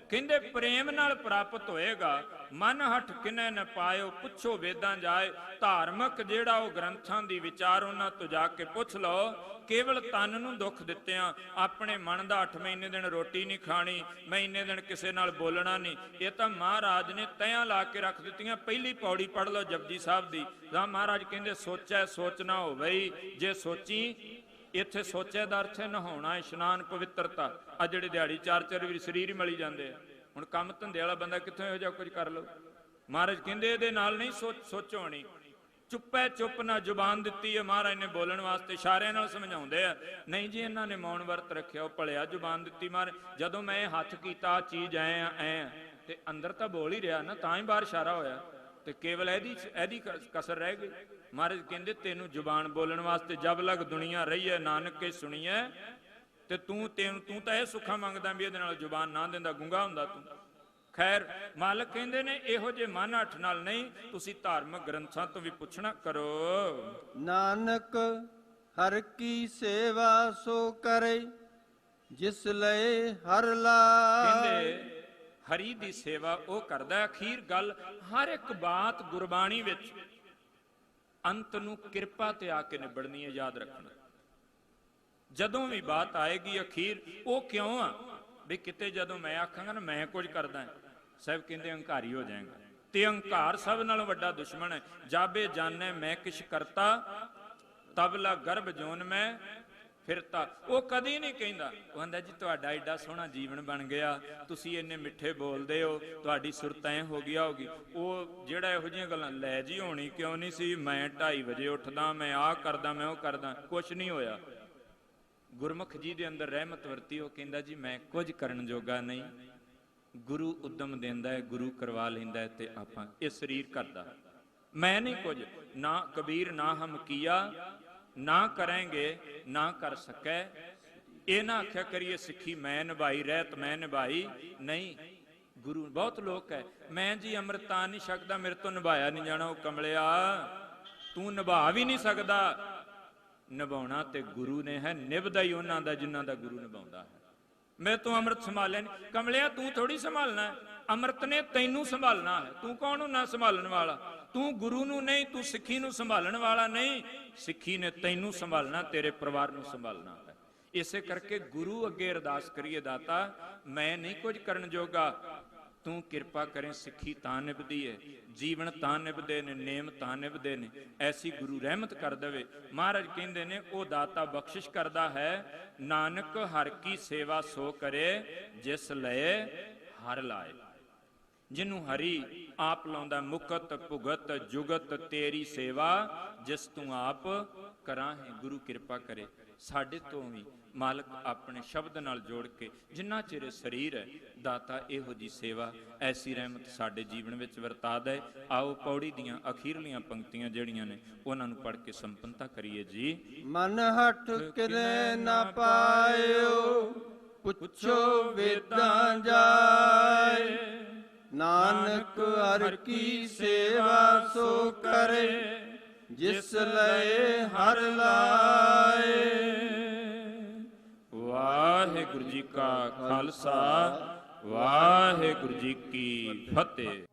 ਕਹਿੰਦੇ ਪ੍ਰੇਮ ਨਾਲ ਪ੍ਰਾਪਤ ਹੋਏਗਾ। ਮਨ ਹੱਠ ਕਿਨੇ ਨ ਪਾਇਓ, ਪੁੱਛੋ ਵੇਦਾਂ ਜਾਏ। ਧਾਰਮਿਕ ਜਿਹੜਾ ਉਹ ਗ੍ਰੰਥਾਂ ਦੀ ਵਿਚਾਰ ਉਹਨਾਂ ਤੋਂ ਜਾ ਕੇ ਪੁੱਛ ਲਓ। ਕੇਵਲ ਤਨ ਨੂੰ ਦੁੱਖ ਦਿੱਤਿਆਂ ਆਪਣੇ ਮਨ ਦਾ 8 ਮਹੀਨੇ ਦਿਨ ਰੋਟੀ ਨਹੀਂ ਖਾਣੀ, ਮੈਂ ਇੰਨੇ ਦਿਨ ਕਿਸੇ ਨਾਲ ਬੋਲਣਾ ਨਹੀਂ, ਇਹ ਤਾਂ ਮਹਾਰਾਜ ਨੇ ਤੈਆਂ ਲਾ ਕੇ ਰੱਖ ਦਿੱਤੀਆਂ। ਪਹਿਲੀ ਪੌੜੀ ਪੜ੍ਹ ਲਓ ਜਪਜੀ ਸਾਹਿਬ ਦੀ, ਤਾਂ ਮਹਾਰਾਜ ਕਹਿੰਦੇ ਸੋਚੈ ਸੋਚਣਾ ਹੋਵੇ, ਜੇ ਸੋਚੀ। ਇੱਥੇ ਸੋਚੇ ਦਾ ਅਰਥ ਹੈ ਨਹਾਉਣਾ, ਇਸ਼ਨਾਨ, ਪਵਿੱਤਰਤਾ। ਆ ਜਿਹੜੇ ਦਿਹਾੜੀ 4-4 ਵਾਰੀ ਸਰੀਰ ਹੀ ਮਲੀ ਜਾਂਦੇ ਆ। ਹੁਣ ਕੰਮ ਧੰਦੇ ਵਾਲਾ ਬੰਦਾ ਕਿੱਥੋਂ ਇਹੋ ਜਿਹਾ ਕੁਝ ਕਰ ਲਓ। ਮਹਾਰਾਜ ਕਹਿੰਦੇ ਇਹਦੇ ਨਾਲ ਨਹੀਂ ਸੋਚੋ ਹੋਣੀ। ਚੁੱਪੈ ਚੁੱਪ ਨਾ ਜ਼ੁਬਾਨ ਦਿੱਤੀ ਹੈ ਮਹਾਰਾਜ ਨੇ ਬੋਲਣ ਵਾਸਤੇ, ਇਸ਼ਾਰਿਆਂ ਨਾਲ ਸਮਝਾਉਂਦੇ ਆ। ਨਹੀਂ ਜੀ ਇਹਨਾਂ ਨੇ ਮੌਨ ਵਰਤ ਰੱਖਿਆ, ਉਹ ਭਲਿਆ ਜ਼ੁਬਾਨ ਦਿੱਤੀ ਮਹਾਰਾਜ। ਜਦੋਂ ਮੈਂ ਹੱਥ ਕੀਤਾ ਚੀਜ਼ ਐ ਤੇ ਅੰਦਰ ਤਾਂ ਬੋਲ ਹੀ ਰਿਹਾ ਨਾ, ਤਾਂ ਹੀ ਬਾਹਰ ਇਸ਼ਾਰਾ ਹੋਇਆ। ਤੇ ਕੇਵਲ ਇਹਦੀ ਕਸਰ ਰਹਿ ਗਈ। ਮਹਾਰਾਜ ਕਹਿੰਦੇ ਤੈਨੂੰ ਜ਼ੁਬਾਨ ਬੋਲਣ ਵਾਸਤੇ ਜਬ ਲਗ ਦੁਨੀਆ ਰਹੀ ਹੈ, ਨਾਨਕ ਕੇ ਸੁਣੀਐ। ਤੇ ਤੂੰ ਤਾਂ ਇਹ ਸੁੱਖਾ ਮੰਗਦਾ ਵੀ ਇਹਦੇ ਨਾਲ ਜ਼ੁਬਾਨ ਨਾ ਦਿੰਦਾ, ਗੁੰਗਾ ਹੁੰਦਾ ਤੂੰ। ਖੈਰ ਮਾਲਕ ਕਹਿੰਦੇ ਨੇ ਇਹੋ ਜਿਹੇ ਮਨ ਹੱਠ ਨਾਲ ਨਹੀਂ, ਤੁਸੀਂ ਧਾਰਮਿਕ ਗ੍ਰੰਥਾਂ ਤੋਂ ਵੀ ਪੁੱਛਣਾ ਕਰੋ। ਨਾਨਕ ਹਰ ਕੀ ਸੇਵਾ ਸੋ ਕਰੇ, ਜਿਸ ਲਏ ਹਰ ਲਾਏ। ਕਹਿੰਦੇ ਹਰੀ ਦੀ ਸੇਵਾ ਉਹ ਕਰਦਾ। ਅਖੀਰ ਗੱਲ ਹਰ ਇੱਕ ਬਾਤ ਗੁਰਬਾਣੀ ਵਿੱਚ ਅੰਤ ਨੂੰ ਕਿਰਪਾ ਤੇ ਆ ਕੇ ਨਿਬੜਨੀ ਹੈ, ਯਾਦ ਰੱਖਣਾ। ਜਦੋਂ ਵੀ ਬਾਤ ਆਏਗੀ ਅਖੀਰ ਉਹ ਕਿਉਂ ਆ ਵੀ ਕਿਤੇ ਜਦੋਂ ਮੈਂ ਆਖਾਂਗਾ ਨਾ ਮੈਂ ਕੁਝ ਕਰਦਾ, ਸਾਹਿਬ ਕਹਿੰਦੇ ਹੰਕਾਰੀ ਹੋ ਜਾਏਗਾ। ਤੇ ਹੰਕਾਰ ਸਭ ਨਾਲੋਂ ਵੱਡਾ ਦੁਸ਼ਮਣ ਹੈ। ਜਾਬੇ ਜਾਣੇ ਮੈਂ ਕਿਛ ਕਰਤਾ, ਤਬਲਾ ਗਰਭ ਜੋਨ ਮੈਂ ਫਿਰਤਾ। ਉਹ ਕਦੀ ਨਹੀਂ ਕਹਿੰਦਾ, ਉਹ ਕਹਿੰਦਾ ਜੀ ਤੁਹਾਡਾ ਏਡਾ ਸੋਹਣਾ ਜੀਵਨ ਬਣ ਗਿਆ, ਤੁਸੀਂ ਇੰਨੇ ਮਿੱਠੇ ਬੋਲਦੇ ਹੋ, ਤੁਹਾਡੀ ਸੁਰਤ ਐ ਹੋ ਗਿਆ ਹੋਗੀ। ਉਹ ਜਿਹੜਾ ਇਹੋ ਜਿਹੀਆਂ ਗੱਲਾਂ, ਲੈ ਜੀ ਹੋਣੀ ਕਿਉਂ ਨਹੀਂ ਸੀ, ਮੈਂ 2:30 ਵਜੇ ਉੱਠਦਾ, ਮੈਂ ਆਹ ਕਰਦਾ, ਮੈਂ ਉਹ ਕਰਦਾ, ਕੁਛ ਨਹੀਂ ਹੋਇਆ। ਗੁਰਮੁਖ ਜੀ ਦੇ ਅੰਦਰ ਰਹਿਮਤ ਵਰਤੀ, ਉਹ ਕਹਿੰਦਾ ਜੀ ਮੈਂ ਕੁਝ ਕਰਨ ਜੋਗਾ ਨਹੀਂ, ਗੁਰੂ ਉਦਮ ਦਿੰਦਾ ਹੈ, ਗੁਰੂ ਕਰਵਾ ਲੈਂਦਾ ਹੈ। ਤੇ ਆਪਾਂ ਇਹ ਸਰੀਰ ਕਰਦਾ, ਮੈਂ ਨਹੀਂ ਕੁਝ। ਨਾ ਕਬੀਰ ਨਾ ਹਮ ਕੀਆ, ਨਾ ਕਰਾਂਗੇ ਨਾ ਕਰ ਸਕੈ। ਇਹ ਨਾ ਆਖਿਆ ਕਰੀਏ ਸਿੱਖੀ ਮੈਂ ਨਿਭਾਈ, ਰਹਿਤ ਮੈਂ ਨਿਭਾਈ, ਨਹੀਂ। ਗੁਰੂ ਬਹੁਤ ਲੋਕ ਹੈ, ਮੈਂ ਜੀ ਅੰਮ੍ਰਿਤਾ ਨਹੀਂ ਛਕਦਾ, ਮੇਰੇ ਤੋਂ ਨਿਭਾਇਆ ਨਹੀਂ ਜਾਣਾ। ਉਹ ਕਮਲਿਆ, ਤੂੰ ਨਿਭਾ ਵੀ ਨਹੀਂ ਸਕਦਾ। ਨਿਭਾਉਣਾ ਤੇ ਗੁਰੂ ਨੇ ਹੈ, ਨਿਭਦਾ ਹੀ ਉਹਨਾਂ ਦਾ ਜਿਨ੍ਹਾਂ ਦਾ ਗੁਰੂ ਨਿਭਾਉਂਦਾ ਹੈ। ਮੈਂ ਤੂੰ ਅੰਮ੍ਰਿਤ ਸੰਭਾਲਿਆ ਨਹੀਂ, ਕਮਲਿਆ ਤੂੰ ਥੋੜੀ ਸੰਭਾਲਣਾ ਹੈ, ਅੰਮ੍ਰਿਤ ਨੇ ਤੈਨੂੰ ਸੰਭਾਲਣਾ ਹੈ। ਤੂੰ ਕੌਣ ਹੁੰਨਾ ਸੰਭਾਲਣ ਵਾਲਾ? ਤੂੰ ਗੁਰੂ ਨੂੰ ਨਹੀਂ, ਤੂੰ ਸਿੱਖੀ ਨੂੰ ਸੰਭਾਲਣ ਵਾਲਾ ਨਹੀਂ। ਸਿੱਖੀ ਨੇ ਤੈਨੂੰ ਸੰਭਾਲਣਾ, ਤੇਰੇ ਪਰਿਵਾਰ ਨੂੰ ਸੰਭਾਲਣਾ ਹੈ। ਇਸੇ ਕਰਕੇ ਗੁਰੂ ਅੱਗੇ ਅਰਦਾਸ ਕਰੀਏ, ਦਾਤਾ ਮੈਂ ਨਹੀਂ ਕੁਝ ਕਰਨ ਜੋਗਾ, ਤੂੰ ਕਿਰਪਾ ਕਰੇ। ਸਿੱਖੀ ਤਾਂ ਨਿਭਦੀ ਹੈ, ਜੀਵਨ ਤਾਂ ਨਿਭਦੇ ਨੇ, ਨੇਮ ਤਾਂ ਨਿਭਦੇ ਨੇ। ਐਸੀ ਗੁਰੂ ਰਹਿਮਤ ਕਰ ਦੇਵੇ। ਮਹਾਰਾਜ ਕਹਿੰਦੇ ਨੇ ਉਹ ਦਾਤਾ ਬਖਸ਼ਿਸ਼ ਕਰਦਾ ਹੈ। ਨਾਨਕ ਹਰ ਕੀ ਸੇਵਾ ਸੋ ਕਰੇ, ਜਿਸ ਲਏ ਹਰ ਲਾਏ। ਜਿਹਨੂੰ ਹਰੀ ਆਪ ਲਾਉਂਦਾ, ਮੁਕਤ ਭੁਗਤ ਜੁਗਤ ਤੇਰੀ ਸੇਵਾ, ਜਿਸ ਤੂੰ ਆਪ ਕਰਾਂ ਹੈ। ਗੁਰੂ ਕਿਰਪਾ ਕਰੇ। ਸਾਡੇ ਤੋਂ ਵੀ ਮਾਲਕ ਆਪਣੇ ਸ਼ਬਦ ਨਾਲ ਜੋੜ ਕੇ ਜਿੰਨਾ ਚਿਰ ਇਹ ਸਰੀਰ ਹੈ, ਦਾਤਾ ਇਹੋ ਜੀ ਸੇਵਾ, ਐਸੀ ਰਹਿਮਤ ਸਾਡੇ ਜੀਵਨ ਵਿੱਚ ਵਰਤਾ ਦੇ। ਆਓ ਪੌੜੀ ਦੀਆਂ ਅਖੀਰਲੀਆਂ ਪੰਕਤੀਆਂ ਜਿਹੜੀਆਂ ਨੇ ਉਹਨਾਂ ਨੂੰ ਪੜ੍ਹ ਕੇ ਸੰਪੰਨਤਾ ਕਰੀਏ ਜੀ। ਮਨ ਹਠ ਕਿਲੇ ਨਾ ਪਾਇਓ, ਪੁੱਛੋ ਵੇਦਾਂ ਜਾਏ। ਨਾਨਕ ਹਰਿ ਕੀ ਸੇਵਾ ਸੋ ਕਰੇ, ਜਿਸ ਲਏ ਹਰਿ ਲਾਏ। ਵਾਹਿਗੁਰੂ ਜੀ ਕਾ ਖਾਲਸਾ, ਵਾਹਿਗੁਰੂ ਜੀ ਕੀ ਫਤਿਹ।